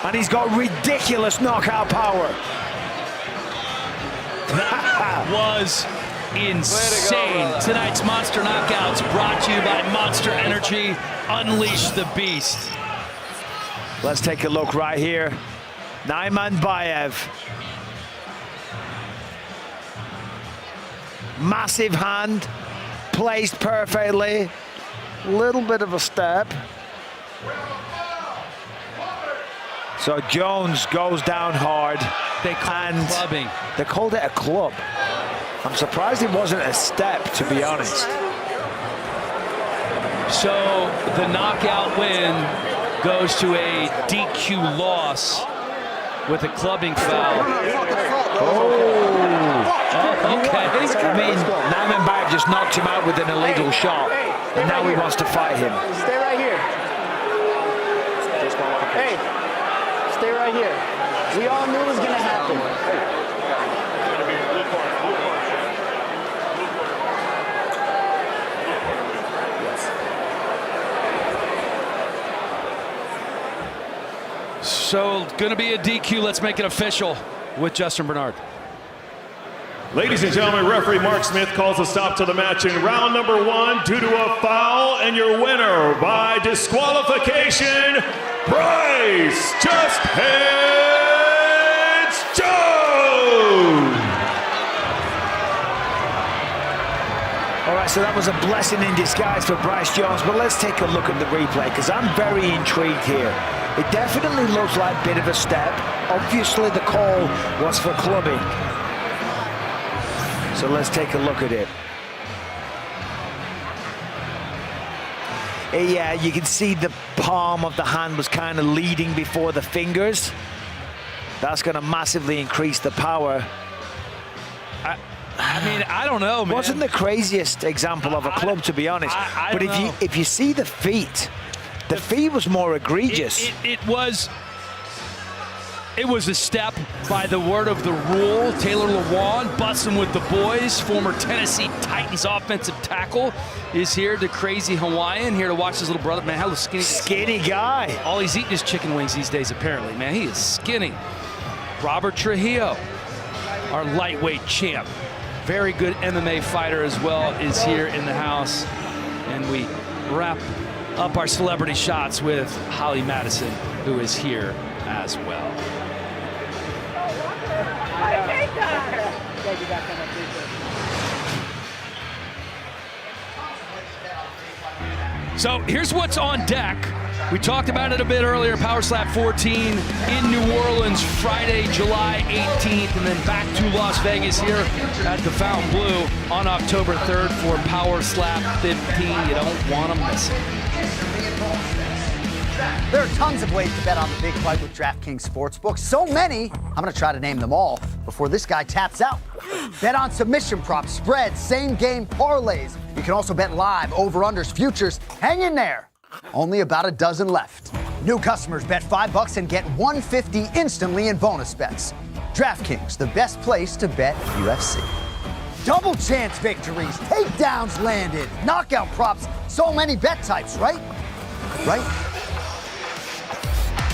And he's got ridiculous knockout power. That was insane. Tonight's Monster Knockouts brought to you by Monster Energy. Unleash the beast. Let's take a look right here. Naimanbayev. Massive hand, placed perfectly. Little bit of a step. So Jones goes down hard. They called it clubbing. They called it a club. I'm surprised it wasn't a step, to be honest. So the knockout win goes to a DQ loss with a clubbing foul. Okay. I mean, Naimanbayev just knocked him out with an illegal shot, and now he wants to fight him. Stay right here. Hey, stay right here. We all knew it was going to happen. So, going to be a DQ. Let's make it official with Justin Bernard. Ladies and gentlemen, referee Mark Smith calls a stop to the match in round number 1 due to a foul, and your winner by disqualification, Bryce Just Hands Jones. All right, so that was a blessing in disguise for Bryce Jones, but let's take a look at the replay, because I'm very intrigued here. It definitely looks like a bit of a step. Obviously, the call was for clubbing. So let's take a look at it. Yeah, you can see the palm of the hand was kind of leading before the fingers. That's going to massively increase the power. I mean, I don't know, man. Wasn't the craziest example of a club, to be honest. But if you see the feet was more egregious. It was a step by the word of the rule. Taylor Lewan busting with the boys. Former Tennessee Titans offensive tackle is here. The crazy Hawaiian here to watch his little brother. Man, how skinny guy. All he's eating is chicken wings these days, apparently. Man, he is skinny. Robert Trujillo, our lightweight champ, very good MMA fighter as well, is here in the house. And we wrap up our celebrity shots with Holly Madison, who is here as well. So here's what's on deck. We talked about it a bit earlier, Power Slap 14 in New Orleans, Friday, July 18th, and then back to Las Vegas here at the Fountain Blue on October 3rd for Power Slap 15. You don't want to miss it. There are tons of ways to bet on the big fight with DraftKings Sportsbook. So many, I'm going to try to name them all before this guy taps out. Bet on submission props, spreads, same-game parlays. You can also bet live, over-unders, futures. Hang in there. Only about a dozen left. New customers bet $5 and get $150 instantly in bonus bets. DraftKings, the best place to bet UFC. Double chance victories, takedowns landed, knockout props. So many bet types, right? Right?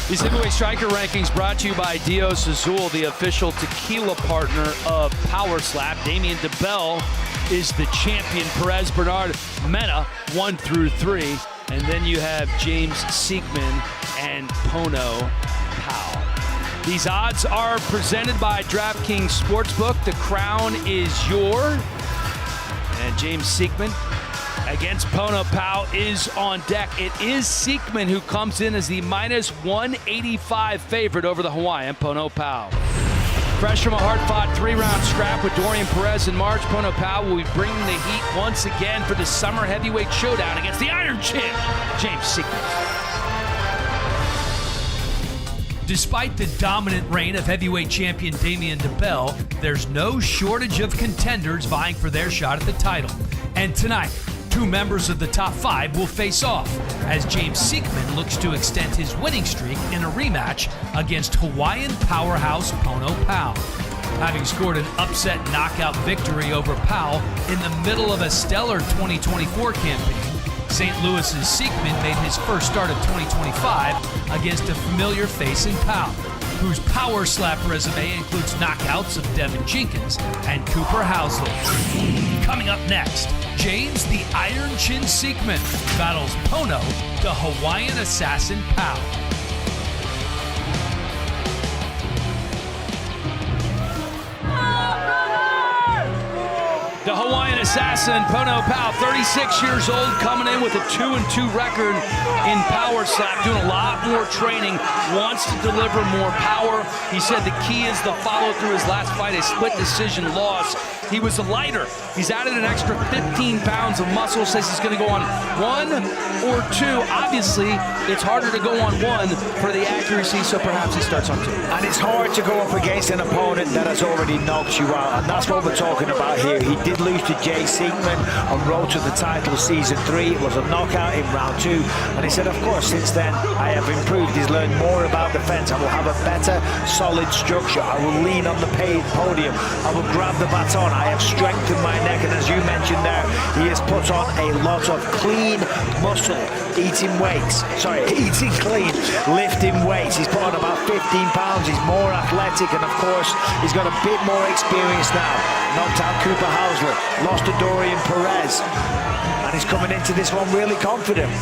These heavyweight striker rankings brought to you by Dios Azul, the official tequila partner of Power Slap. Damien DeBell is the champion. Perez Bernard Mena 1 through 3. And then you have James Siegman and Pono Powell. These odds are presented by DraftKings Sportsbook. The crown is yours. And James Siegman against Pono Powell is on deck. It is Siegman who comes in as the minus 185 favorite over the Hawaiian Pono Powell. Fresh from a hard-fought 3-round scrap with Dorian Perez in March, Pono Powell will be bringing the heat once again for the summer heavyweight showdown against the Iron Chin, James Siegman. Despite the dominant reign of heavyweight champion Damien DeBell, there's no shortage of contenders vying for their shot at the title. And tonight, 2 members of the top 5 will face off as James Siegman looks to extend his winning streak in a rematch against Hawaiian powerhouse Pono Powell. Having scored an upset knockout victory over Powell in the middle of a stellar 2024 campaign, St. Louis's Siegman made his first start of 2025 against a familiar face in Powell, whose Power Slap resume includes knockouts of Devin Jenkins and Cooper Housley. Coming up next, James the Iron Chin Siegman battles Pono, the Hawaiian assassin Powell. The Hawaiian assassin, Pono Powell, 36 years old, coming in with a 2-2 record in Power Slap, doing a lot more training, wants to deliver more power. He said the key is the follow-through. His last fight, a split decision loss. He was a lighter. He's added an extra 15 pounds of muscle, says he's going to go on 1 or 2. Obviously, it's harder to go on 1 for the accuracy, so perhaps he starts on 2. And it's hard to go up against an opponent that has already knocked you out, and that's what we're talking about here. He did lose to Jay Siegman on road to the title season 3. It was a knockout in round 2, and he said, of course, since then I have improved. He's learned more about defense. I will have a better solid structure. I will lean on the podium. I will grab the baton. I have strengthened my neck, and as you mentioned there, he has put on a lot of clean muscle, eating clean, lifting weights. He's put on about 15 pounds. He's more athletic, and of course, he's got a bit more experience now. Knocked out Cooper Housley, lost to Dorian Perez, and he's coming into this one really confident.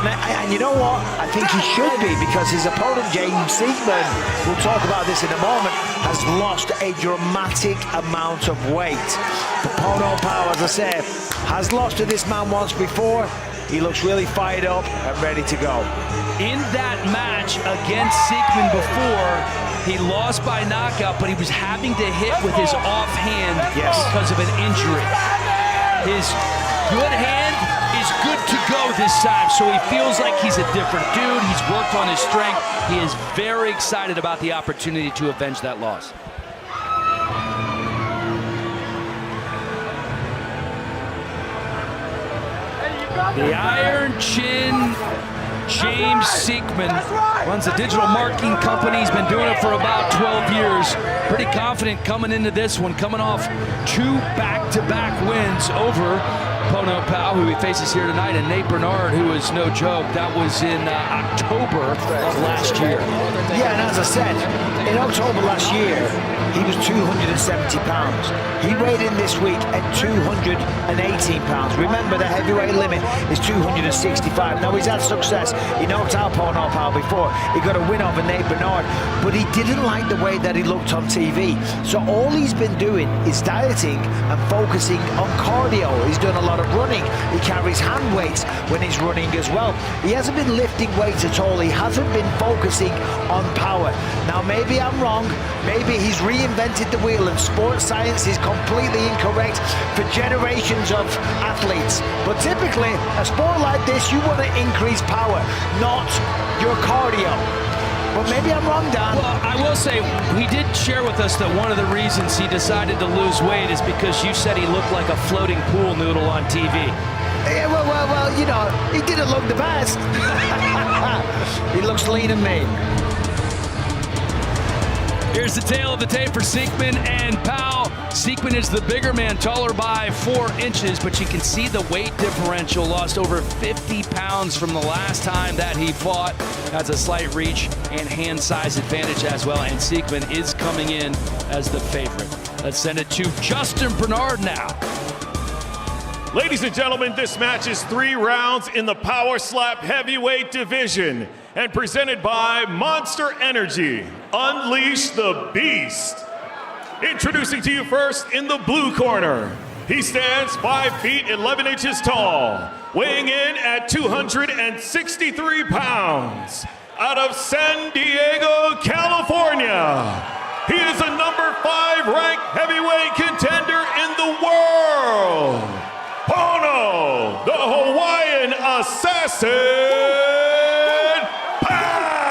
And you know what? I think he should be, because his opponent, James Siegman, we'll talk about this in a moment, has lost a dramatic amount of weight. But Pono Powell, as I said, has lost to this man once before. He looks really fired up and ready to go. In that match against Siegman before, he lost by knockout, but he was having to hit with his offhand because of an injury. His good hand is good to go this time, so he feels like he's a different dude. He's worked on his strength. He is very excited about the opportunity to avenge that loss. The Iron Chin, James Siegman, runs a digital marketing company. He's been doing it for about 12 years. Pretty confident coming into this one, coming off 2 back-to-back wins over Pono Powell, who he faces here tonight, and Nate Bernard, who is no joke. That was in October of last year. Yeah, and as I said, In October last year, he was 270 pounds. He weighed in this week at 218 pounds. Remember, the heavyweight limit is 265. Now, he's had success. He knocked out Pono Pao before. He got a win over Nate Bernard, but he didn't like the way that he looked on TV. So all he's been doing is dieting and focusing on cardio. He's done a lot of running. He carries hand weights when he's running as well. He hasn't been lifting weights at all. He hasn't been focusing on power. Now, maybe I'm wrong. Maybe he's reinvented the wheel and sports science is completely incorrect for generations of athletes. But typically, a sport like this, you want to increase power, not your cardio. But maybe I'm wrong, Dan. Well, I will say, he did share with us that one of the reasons he decided to lose weight is because you said he looked like a floating pool noodle on TV. Yeah, well, you know, he didn't look the best. He looks lean and mean. Here's the tail of the tape for Siegman and Pao. Siegman is the bigger man, taller by 4 inches, but you can see the weight differential. Lost over 50 pounds from the last time that he fought. That's a slight reach and hand size advantage as well, and Siegman is coming in as the favorite. Let's send it to Justin Bernard now. Ladies and gentlemen, this match is 3 rounds in the Power Slap Heavyweight Division and presented by Monster Energy. Unleash the Beast. Introducing to you first in the blue corner. He stands 5 feet 11 inches tall, weighing in at 263 pounds. Out of San Diego, California, he is a number 5 ranked heavyweight contender in the world. Pono, the Hawaiian Assassin, Pao!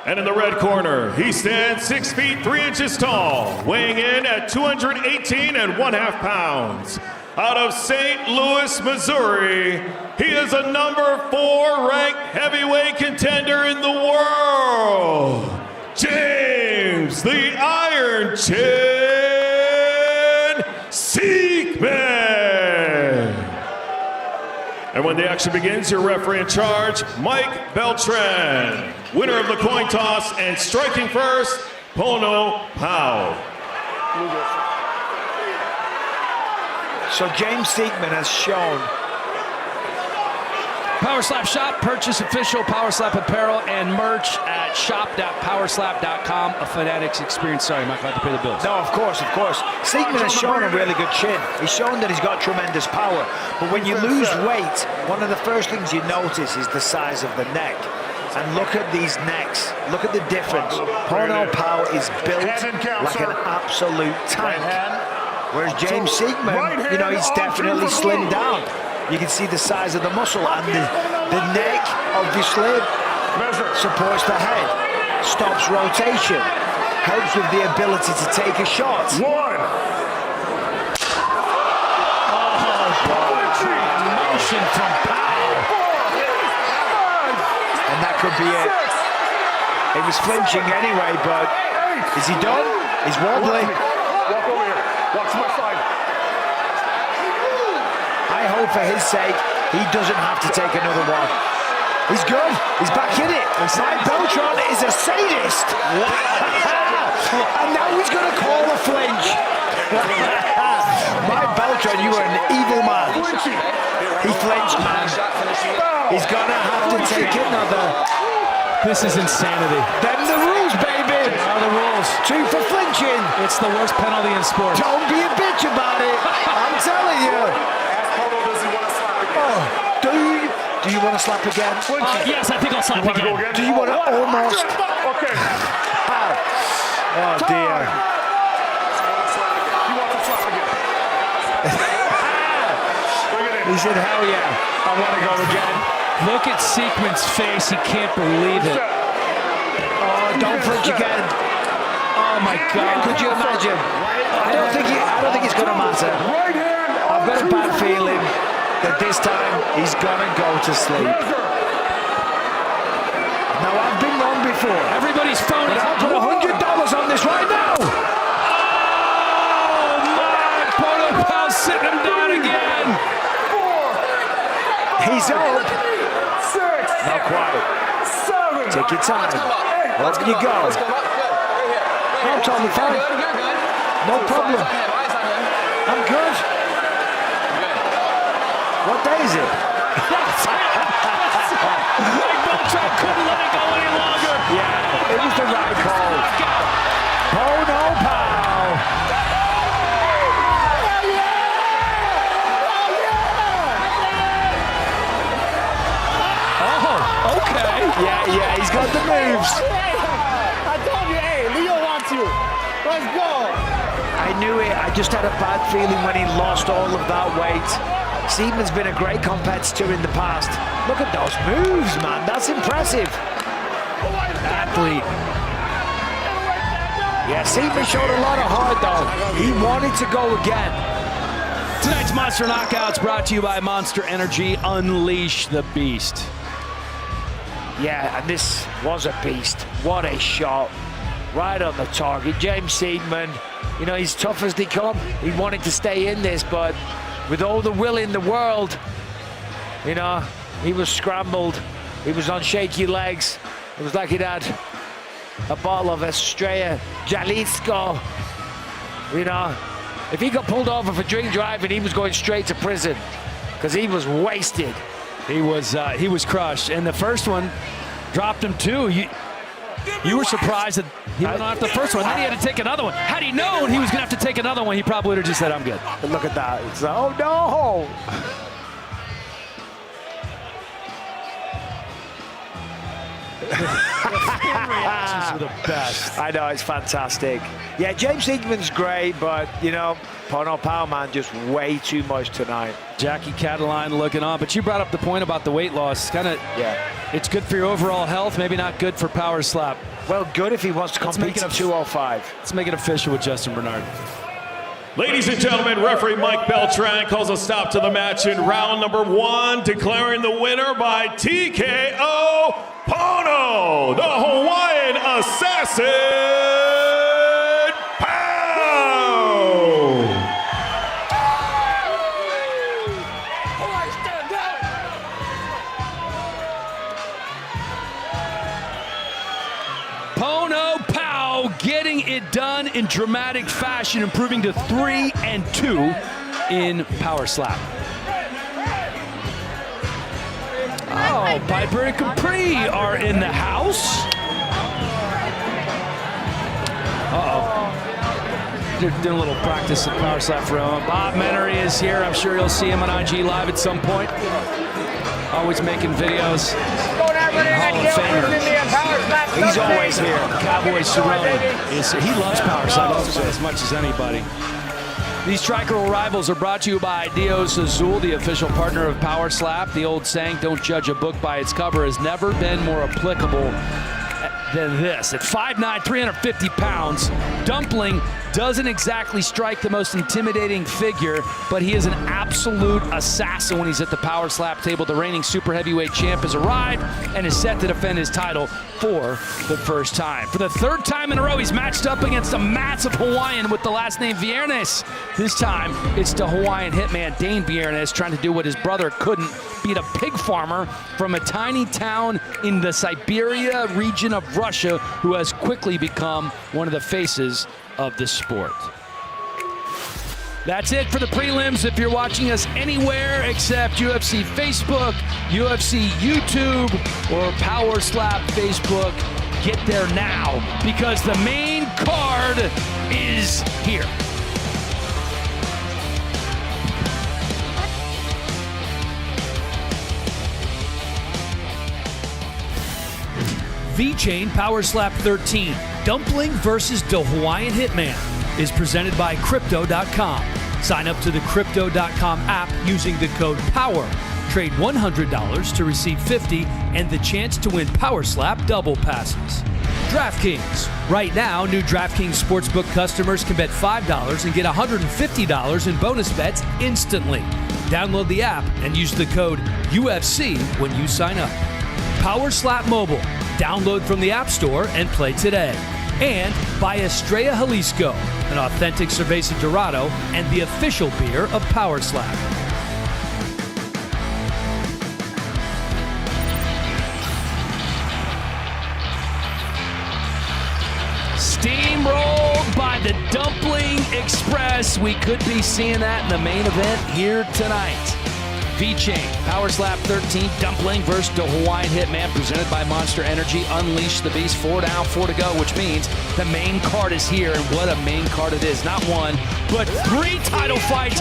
And in the red corner, he stands 6 feet 3 inches tall, weighing in at 218.5 pounds. Out of St. Louis, Missouri, he is a number 4 ranked heavyweight contender in the world. James, the Iron Chin Siegman. And when the action begins, your referee in charge, Mike Beltran. Winner of the coin toss and striking first, Pono Pao. So James Siegman has shown. Power Slap Shop, purchase official Power Slap apparel and merch at shop.powerslap.com. A Fanatics experience. Sorry, Michael, I have to pay the bills. No, of course. Siegman has shown a really good chin. He's shown that he's got tremendous power. But when you lose weight, one of the first things you notice is the size of the neck. And look at these necks. Look at the difference. Pono Pao is built like an absolute tank. Whereas James Siegman, you know, he's definitely slimmed down. You can see the size of the muscle, and the neck, obviously, supports the head, stops rotation, helps with the ability to take a shot. Motion from Pao. And that could be it. It was flinching anyway, but is he done? He's wobbly. Walk over here. Watch my side. I hope for his sake, he doesn't have to take another one. He's good. He's back in it. Mike Beltran is a sadist. And now he's going to call a flinch. Mike Beltran, you are an evil man. He flinched, man. He's going to have to take another. This is insanity. Them the rules, baby. They are the rules. 2 for flinching. It's the worst penalty in sports. Don't be a bitch about it. I'm telling you. Do you want to slap again? Yes, I think I'll slap again. Do you want to almost? Okay. Oh dear. He wants to slap again. He said, hell yeah, I want to go again. Look at Siegman's face. He can't believe it. Oh, don't flinch again. Oh my God. Could you imagine? I don't think it's going to matter. I've got a bad feeling that this time he's gonna go to sleep. Now I've been wrong before. Everybody's phone is I'll put $100 on this right now. Oh my! Pono Pao sitting him down again. He's up. Not quite. Take your time. Up you go. Let's come up. Good. Right here. Right No, here. totally fine. You're good. You're good. No problem. Eyes on him. Eyes on him. I'm good. Good. What day is it? Mike Beltran couldn't let it go any longer. Yeah, it was the right call. Oh, no, pal. Oh, okay. Yeah, he's got the moves. I told you, hey, Leo wants you. Let's go. I knew it. I just had a bad feeling when he lost all of that weight. Seaman's been a great competitor in the past. Look at those moves, man. That's impressive. Athlete. Yeah, Seaman showed a lot of heart, though. He wanted to go again. Tonight's Monster Knockouts brought to you by Monster Energy. Unleash the beast. Yeah, and this was a beast. What a shot. Right on the target. James Seaman, you know, he's tough as they come. He wanted to stay in this, but with all the will in the world, you know, he was scrambled. He was on shaky legs. It was like he'd had a bottle of Estrella Jalisco. You know, if he got pulled over for drink driving, he was going straight to prison because he was wasted. He was crushed, and the first one dropped him too. You were surprised that he went off the first one. Then he had to take another one. Had he known he was going to have to take another one, he probably would have just said, "I'm good." But look at that. It's oh no! Reactions are the best. I know, it's fantastic. Yeah, James Seaman's great, but you know, Pono Powerman just way too much tonight. Jackie Cataline looking on, but you brought up the point about the weight loss. It's good for your overall health, maybe not good for Power Slap. Well, good if he wants to compete at 205. Let's make it official with Justin Bernard. Ladies and gentlemen, referee Mike Beltran calls a stop to the match in round number 1, declaring the winner by TKO, Pono, the Hawaiian Assassin, Pow! Pono Pow getting it done in dramatic fashion, improving to 3-2 in Power Slap. Oh, Piper and Capri are in the house. They're doing a little practice at Power Slap for Bob Menery is here. I'm sure you'll see him on IG Live at some point. Always making videos. Hall of Famer. He's always here. Cowboy Cerrone. He loves Power Slap as much as anybody. These Tricolor Rivals are brought to you by Dios Azul, the official partner of Power Slap. The old saying, "Don't judge a book by its cover," has never been more applicable than this. At 5'9", 350 pounds, Dumpling doesn't exactly strike the most intimidating figure, but he is an absolute assassin when he's at the Power Slap table. The reigning super heavyweight champ has arrived and is set to defend his title for the first time. For the third time in a row, he's matched up against a massive Hawaiian with the last name Viernes. This time, it's the Hawaiian hitman Dane Viernes trying to do what his brother couldn't, beat a pig farmer from a tiny town in the Siberia region of Russia who has quickly become one of the faces of the sport. That's it for the prelims. If you're watching us anywhere except UFC Facebook, UFC YouTube, or Power Slap Facebook, get there now because the main card is here. V-Chain Power Slap 13, Dumpling versus the Hawaiian Hitman, is presented by Crypto.com. Sign up to the Crypto.com app using the code POWER. Trade $100 to receive $50 and the chance to win Power Slap double passes. DraftKings. Right now, new DraftKings Sportsbook customers can bet $5 and get $150 in bonus bets instantly. Download the app and use the code UFC when you sign up. Power Slap Mobile. Download from the App Store and play today. And by Estrella Jalisco, an authentic Cerveza Dorado and the official beer of Power Slap. Yeah, the Dumpling Express. We could be seeing that in the main event here tonight. V-Chain, Power Slap 13, Dumpling versus the Hawaiian Hitman, presented by Monster Energy. Unleash the Beast, 4 down, 4 to go, which means the main card is here, and what a main card it is. Not one, but 3 title fights.